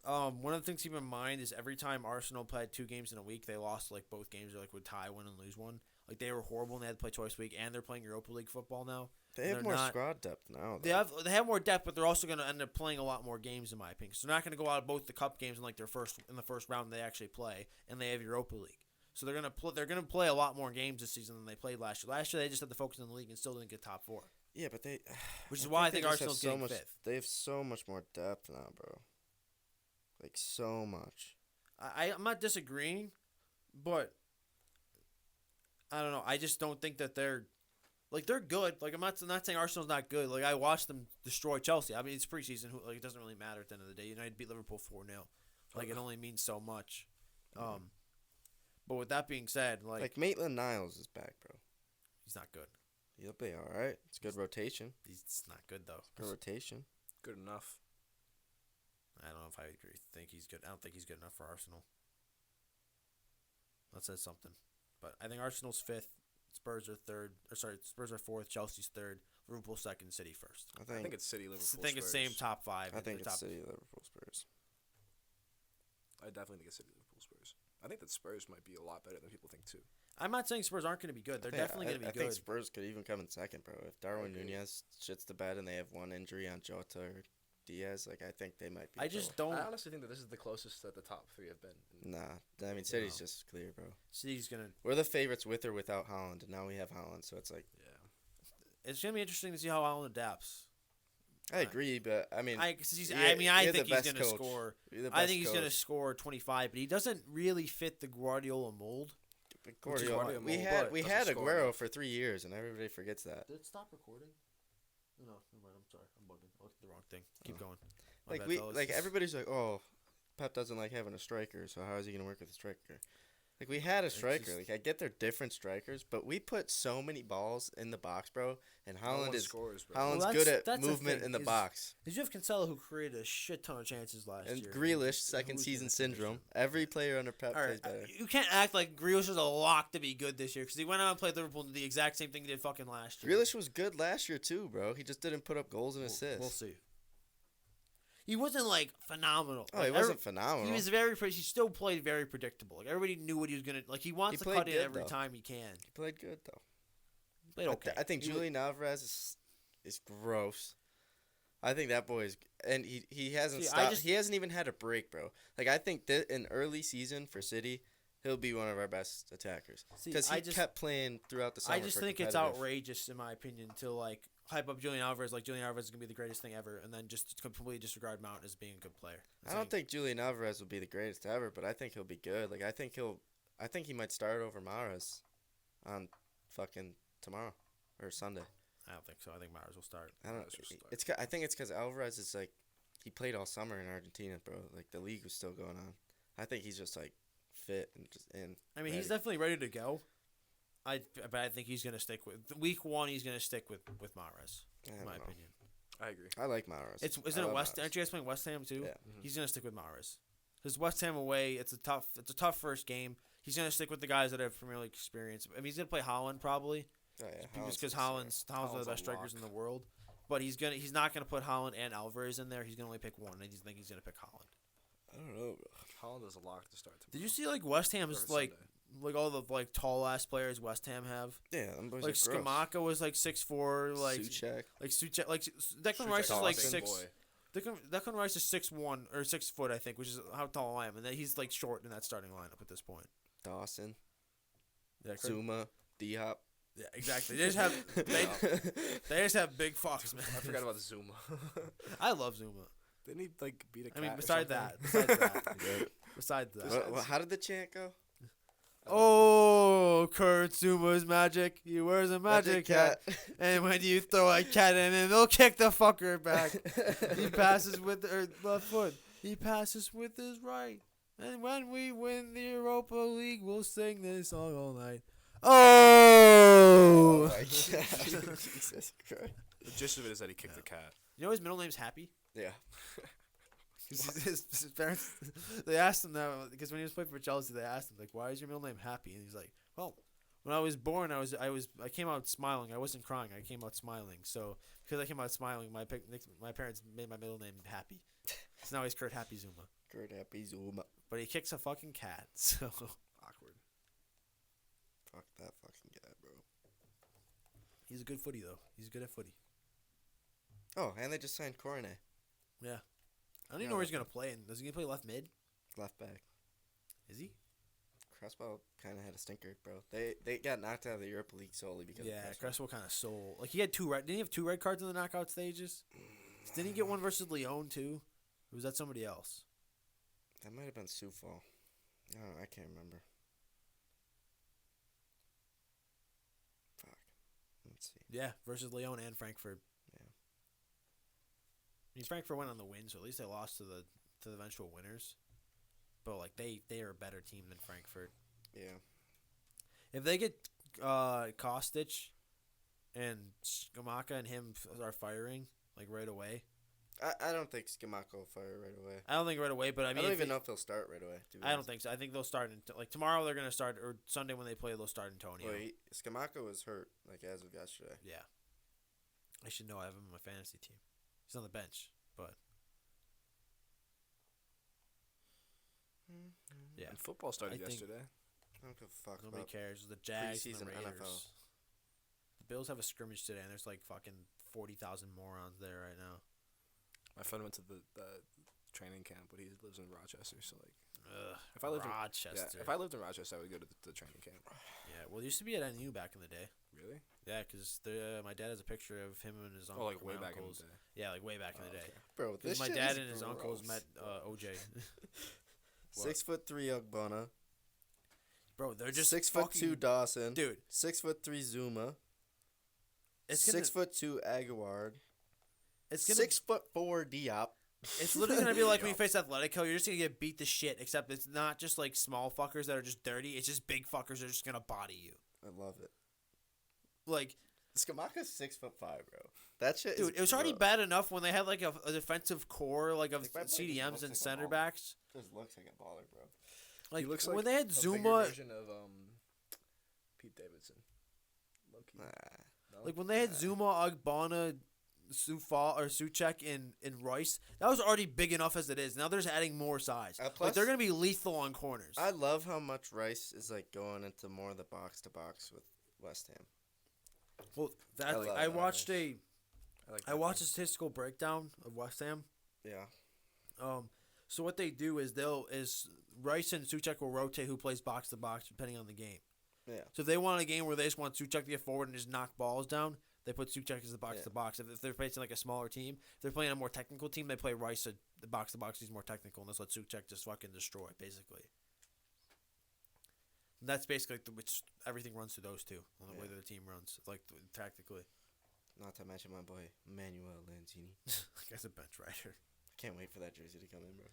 One of the things to keep in mind is every time Arsenal played 2 games in a week, they lost like both games or like would tie one and lose one. Like they were horrible and they had to play twice a week, and they're playing Europa League football now. They have they're more not- squad depth now. They have more depth, but they're also going to end up playing a lot more games in my opinion. So they're not going to go out of both the cup games in like the first round they actually play, and they have Europa League. So they're gonna play a lot more games this season than they played last year. Last year they just had to focus on the league and still didn't get top 4. Yeah, but they. Which is why I think they just have Arsenal's so getting much. 5th. They have so much more depth now, bro. Like so much. I'm not disagreeing, but I don't know. I just don't think that they're good. Like I'm not saying Arsenal's not good. Like I watched them destroy Chelsea. I mean it's preseason. Like it doesn't really matter at the end of the day. United beat Liverpool 4-0. Like it only means so much. But with that being said, Like Maitland-Niles is back, bro. he's not good. He'll be all right. It's good rotation. He's not good though. Good rotation. good enough. I don't know if I agree. Think he's good. I don't think he's good enough for Arsenal. That says something. But I think Arsenal's 5th. Spurs are 3rd. Spurs are 4th. Chelsea's 3rd. Liverpool 2nd. City 1st. I think it's City, Liverpool. I think it's Spurs. same top 5. I think the it's top. City, Liverpool, Spurs. I definitely think it's City, Liverpool, Spurs. I think that Spurs might be a lot better than people think too. I'm not saying Spurs aren't going to be good. They're definitely going to be I good. think Spurs could even come in second, bro. If Darwin agree. Nunez shits the bed and they have one injury on Jota or Diaz, like I think they might be. I just don't. I honestly think that this is the closest that the top 3 have been. Nah, I mean City's No. just clear, bro. City's going to. We're the favorites with or without Holland, and now we have Holland, so it's like Yeah. It's going to be interesting to see how Allen adapts. I agree, but I mean, I think he's going to score. I think he's going to score 25, but he doesn't really fit the Guardiola mold. Guardiola. We had Aguero for 3 years, and everybody forgets that. Did it stop recording? No, never mind. I'm sorry. I'm bugging. I looked at the wrong thing. Keep going. Like everybody's like, oh, Pep doesn't like having a striker, so how is he going to work with a striker? Like, we had a striker. Like, I get they're different strikers, but we put so many balls in the box, bro. And Holland's good at movement in the box. Did you have Cancelo, who created a shit ton of chances last year? And Grealish, second season syndrome. Every player under Pep plays better. You can't act like Grealish was a lock to be good this year, because he went out and played Liverpool and did the exact same thing he did fucking last year. Grealish was good last year, too, bro. He just didn't put up goals and assists. We'll see. He wasn't, like, phenomenal. Oh, he wasn't phenomenal. He was he still played very predictable. Like, everybody knew what he was going to... Like, he wants to cut in every time he can. He played good, though. He played okay. I think Julian Alvarez is gross. I think that boy is... And he hasn't stopped. He hasn't even had a break, bro. Like, I think that in early season for City, he'll be one of our best attackers. Because he kept playing throughout the summer. I just think it's outrageous, in my opinion, to, like... hype up Julian Alvarez like Julian Alvarez is going to be the greatest thing ever, and then just completely disregard Mount as being a good player. I don't think Julian Alvarez will be the greatest ever, but I think he'll be good. Like, I think he might start over Mahrez on fucking tomorrow or Sunday. I don't think so. I think Mahrez will start. I don't know. I think it's because Alvarez is like, he played all summer in Argentina, bro. Like, the league was still going on. I think he's just like fit and just in. I mean, he's definitely ready to go. But I think he's going to stick with week 1. He's going to stick with Mahrez, in my opinion. I agree. I like Mahrez. Isn't it West? Aren't you guys playing West Ham too? Yeah. Mm-hmm. He's going to stick with Mahrez. Because West Ham away, it's a tough first game. He's going to stick with the guys that have Premier League experience. I mean, he's going to play Haaland probably. Oh, yeah. Just because Haaland's one of the best strikers in the world. But he's not going to put Haaland and Alvarez in there. He's going to only pick one. I just think he's going to pick Haaland. I don't know, bro. Haaland is a lock to start tomorrow. Did you see like West Ham's like all the like tall ass players West Ham have? Yeah, them boys like Skamaka was like 6'4", like Suchek, like Declan Rice is like 6. Declan Rice is 6'1" or 6 foot, I think, which is how tall I am, and then he's like short in that starting lineup at this point. Dawson, Zuma, D-Hop. Yeah, exactly. They just have big fucks, man. I forgot about Zuma. I love Zuma. Didn't he like beat a cat? I mean, besides that. How did the chant go? Oh, Kurt Zuma's magic. He wears a magic hat. And when you throw a cat in him, they'll kick the fucker back. He passes with left foot. He passes with his right. And when we win the Europa League, we'll sing this song all night. Oh! My God. Jesus Christ. The gist of it is that he kicked the cat. You know his middle name's Happy? Yeah. His parents, they asked him that because when he was playing for Chelsea, they asked him like, "Why is your middle name Happy?" And he's like, "Well, when I was born, I came out smiling. I wasn't crying. I came out smiling. So because I came out smiling, my parents made my middle name Happy. So now he's Kurt Happy Zuma. Kurt Happy Zuma. But he kicks a fucking cat. So awkward. Fuck that fucking guy, bro. He's a good footy though. He's good at footy. Oh, and they just signed Cornet. Yeah. I don't even know where he's going to play. Is he going to play left mid? Left back. Is he? Cresswell kind of had a stinker, bro. They got knocked out of the Europa League solely because of Cresswell kind of sold. Like, he had didn't he have 2 red cards in the knockout stages? Didn't he get one versus Lyon, too? Or was that somebody else? That might have been Soufal. No, I can't remember. Fuck. Let's see. Yeah, versus Lyon and Frankfurt. I mean, Frankfurt went on the win, so at least they lost to the eventual winners. But like they are a better team than Frankfurt. Yeah. If they get Kostic and Skamaka and him are firing like right away. I don't think Skamaka will fire right away. I don't think right away, but I mean, I don't even know if they'll start right away. I don't think so. I think they'll start like tomorrow. They're gonna start, or Sunday when they play, they'll start Antonio. Well, Skamaka was hurt like as of yesterday. Yeah. I should know. I have him in my fantasy team. He's on the bench, but yeah. And football started yesterday. I don't give a fuck. Nobody cares. The Jags and the Raiders. NFL. The Bills have a scrimmage today, and there's like fucking 40,000 morons there right now. My friend went to the training camp, but he lives in Rochester, so like, if I lived in Rochester, if I lived in Rochester, I would go to the training camp. Yeah, well, it used to be at NU back in the day. Really? Yeah, because my dad has a picture of him and his uncle. Oh, like way my back in the uncles. day. Yeah, like way back in the day. Okay. Bro, Because this my shit dad is and his uncles gross. met OJ. 6'3" Ugbana. Bro, they're just 6'2" fucking, Dawson. dude. 6'3" Zuma. It's gonna, 6'2" Aguard. it's gonna, 6'4" Diop. it's literally gonna be like when you face Atletico, you're just gonna get beat to shit. Except it's not just like small fuckers that are just dirty. It's just big fuckers that are just gonna body you. I love it. Like, Skamaka's 6'5", bro. That shit dude, is it was already gross. bad enough when they had like a defensive core like of Like, my boy just CDMs looks and like a center baller. backs. Just looks like a baller, bro. Like He looks when like they had a bigger Zuma, version of Pete Davidson. Low-key. Nah. No? like when they had Zuma, Ogbonna, Suchek and Rice, that was already big enough as it is. Now they're just adding more size. Plus, Like they're gonna be lethal on corners. I love how much Rice is like going into more of the box to box with West Ham. Well, I love I that, watched Rice. I watched a statistical breakdown of West Ham. Yeah. So what they do is Rice and Suchek will rotate who plays box to box depending on the game. Yeah. So if they want a game where they just want Suchek to get forward and just knock balls down, they put Suchek as the box to box. If they're facing like a smaller team, if they're playing a more technical team, they play Rice at the box to box. He's more technical, and let's let Suchek just fucking destroy basically. And that's basically which everything runs through those two on the way that the team runs, like tactically. Not to mention my boy Manuel Lanzini. Guy's a bench rider. Can't wait for that jersey to come in, bro.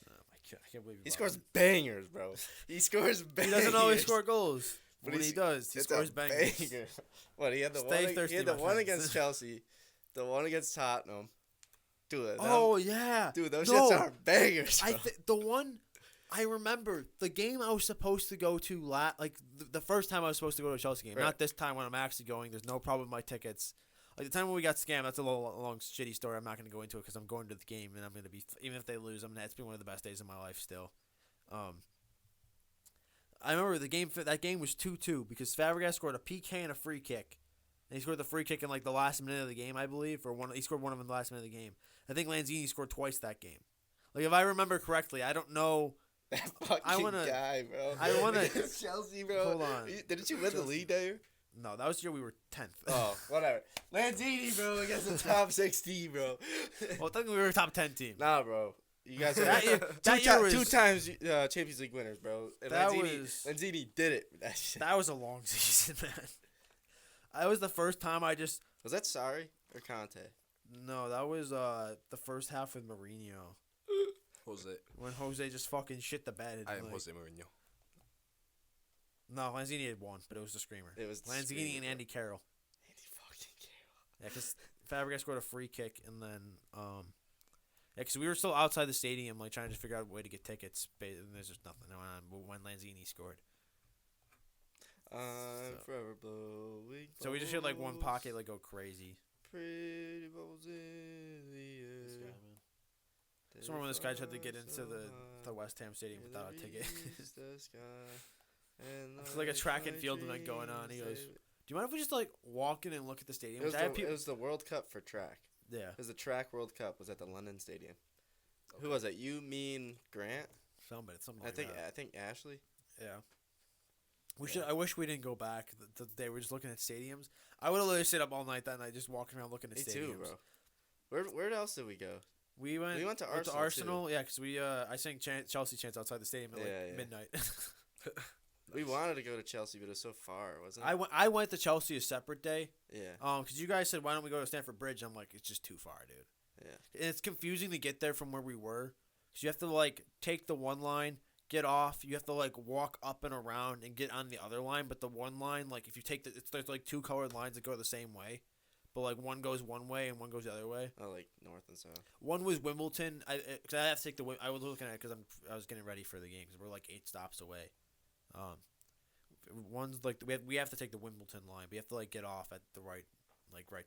Oh my god, I can't believe He scores bangers, bro. He scores He bangers. doesn't always score goals, But but when he he's- does, he It's scores a bangers. banger. What, he had the Stay one, thirsty, he had the my one friends. against Chelsea, the one against Tottenham. Dude, Oh yeah, dude, those No. shits are bangers, bro. The one I remember the game I was supposed to go to like the first time I was supposed to go to a Chelsea game, Right. not this time when I'm actually going. There's no problem with my tickets. Like the time when we got scammed, that's a long shitty story. I'm not going to go into it because I'm going to the game and I'm going to be even if they lose, it's been one of the best days of my life still. I remember that game was 2-2 because Fabregas scored a PK and a free kick. And he scored the free kick in like the last minute of the game, I believe, he scored one of them in the last minute of the game. I think Lanzini scored twice that game. Like if I remember correctly, I don't know. That fucking guy, bro. I wanna- Against Chelsea, bro. Hold on. Didn't you win the league that year? No, that was the year we were 10th. Oh, whatever. Lanzini, bro, against the top 16, bro. Well, I think we were a top 10 team. Nah, bro. You guys are That year- that year was- two times Champions League winners, bro. And That Lanzini did it. That shit. That was a long season, man. That was the first time I just... Was that Sarri or Conte? No, that was the first half with Mourinho. Jose. When Jose just fucking shit the bed. I am like- Jose Mourinho. No, Lanzini had won, but it was the Screamer. It was the Lanzini Screamer, and bro. Andy Carroll. Andy fucking Carroll. Yeah, because Fabregas scored a free kick, and then... yeah, because we were still outside the stadium, like, trying to figure out a way to get tickets, and there's just nothing going on when Lanzini scored. I'm forever blowing. So we just hit, like, one bubbles, pocket, like, go crazy. Pretty bubbles in the air. This guy, man. I remember when this guy tried to get into the West Ham Stadium without a ticket. It's like a track and field event going on. He goes, "Do you mind if we just like walk in and look at the stadium?" It was, I had it was the World Cup for track. yeah, It was the track World Cup. Was at the London Stadium. Who was it? You, me, and Grant? something I like think that. I think Ashley. Yeah. We should. I wish we didn't go back. The day we were just looking at stadiums. I would have literally stayed up all night that night, just walking around looking at Me stadiums. too, bro. Where else did we go? We went to to Arsenal, Arsenal. Yeah, because I sang Chelsea chants outside the stadium at like Yeah, yeah. midnight. We wanted to go to Chelsea, but it was so far, wasn't it? I went to Chelsea a separate day. Yeah. Because you guys said why don't we go to Stamford Bridge? I'm like it's just too far, dude. Yeah. And it's confusing to get there from where we were. Because you have to, like, take the one line, get off. You have to, like, walk up and around and get on the other line. But the one line, like, if you take there's, like, two colored lines that go the same way. But, like, one goes one way and one goes the other way. Oh, like north and south. One was Wimbledon. Because I have to take I was looking at it because I was getting ready for the game. Because we're, like, 8 stops away. One's, like, we have to take the Wimbledon line. We have to, like, get off at the right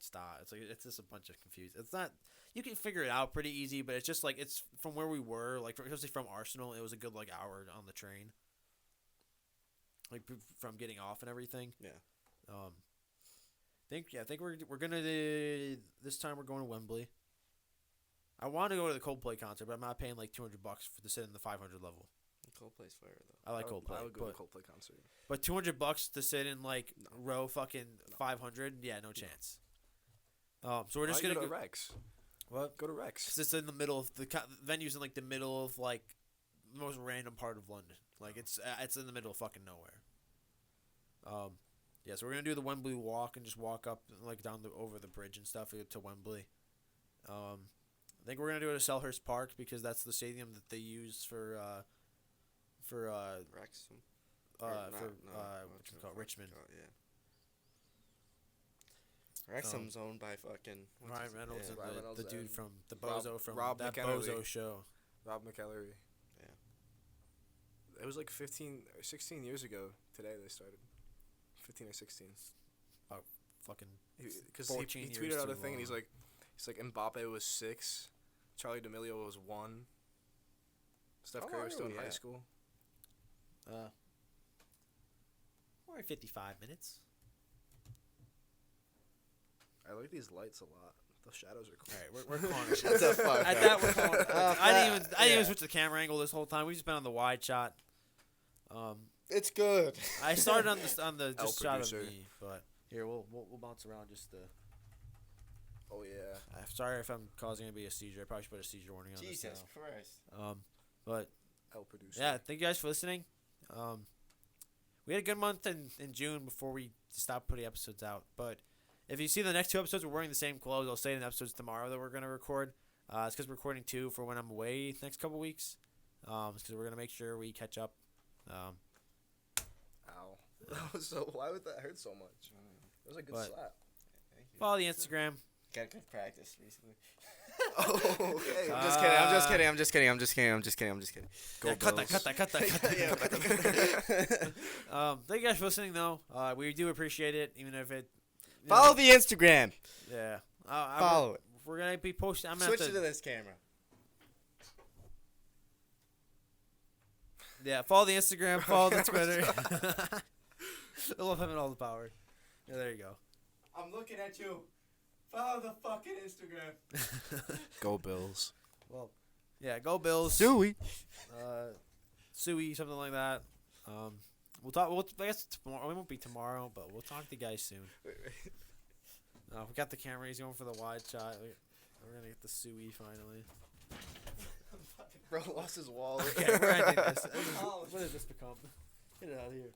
stop. It's like it's just a bunch of confused. It's not you can figure it out pretty easy, but it's just like it's from where we were, like especially from Arsenal. It was a good like hour on the train, like from getting off and everything. Yeah. I think we're gonna this time we're going to Wembley. I want to go to the Coldplay concert, but I'm not paying like $200 to sit in the 500 level. Coldplay's fire though. I like I Coldplay, would go to a Coldplay concert. but $200 to sit in like row fucking 500, yeah, no chance. So we're just Why gonna go to go. Rex. What? Go to Rex. 'Cause it's in the middle of the venue's in like the middle of like the most random part of London. Like it's in the middle of fucking nowhere. Yeah, so we're gonna do the Wembley walk and just walk up like down over the bridge and stuff to Wembley. I think we're gonna do it at Selhurst Park because that's the stadium that they use for Wrexham. Richmond. Yeah. Wrexham's owned by fucking Ryan Reynolds and Ryan Reynolds the dude and from the Rob- Bozo from Rob that McElhenney. Bozo show. Rob McElhenney. Yeah. It was like 15 or 16 years ago today they started. 15 or 16. Fucking Because 14 he years tweeted out too a thing and he's long. like Mbappe was 6, Charlie D'Amelio was 1, Steph How Curry long was still are in we high at? school. We're at 55 minutes. I like these lights a lot. The shadows are cool. All right, we're calling it. Shut the fuck At up. that, we're calling it. I didn't even yeah. switch the camera angle this whole time. We've just been on the wide shot. It's good. I started on the El just shot of producer. me, but here we'll bounce around just to. Oh yeah. I'm sorry if I'm causing anybody a seizure. I probably should put a seizure warning on Jesus this Christ. now. But El producer. yeah, thank you guys for listening. We had a good month in June before we stopped putting episodes out. But if you see the next 2 episodes, we're wearing the same clothes. I'll say in the episodes tomorrow that we're going to record. It's because we're recording 2 for when I'm away the next couple weeks. It's because we're going to make sure we catch up. Ow. That was so. Why would that hurt so much? It was a good But- slap. Thank you. Follow the Instagram. Got good practice recently. Oh, okay. I'm just kidding. Go Yeah, cut Bills. that. Yeah, Thank you guys for listening, though. We do appreciate it, even if it. you Follow know, the Instagram. Yeah. Follow it. We're gonna be posting. I'm gonna Switch have it to, to this camera. Yeah, follow the Instagram, follow the Twitter. I love having all the power. Yeah, there you go. I'm looking at you. Follow the fucking Instagram. Go Bills. Well, yeah, go Bills. Suey. Suey, something like that. We'll talk. I guess tomorrow. It won't be tomorrow, but we'll talk to you guys soon. We got the camera. He's going for the wide shot. We're gonna get the Suey finally. Bro lost his wallet. Okay, we're ending this. What has this become? Get it out of here.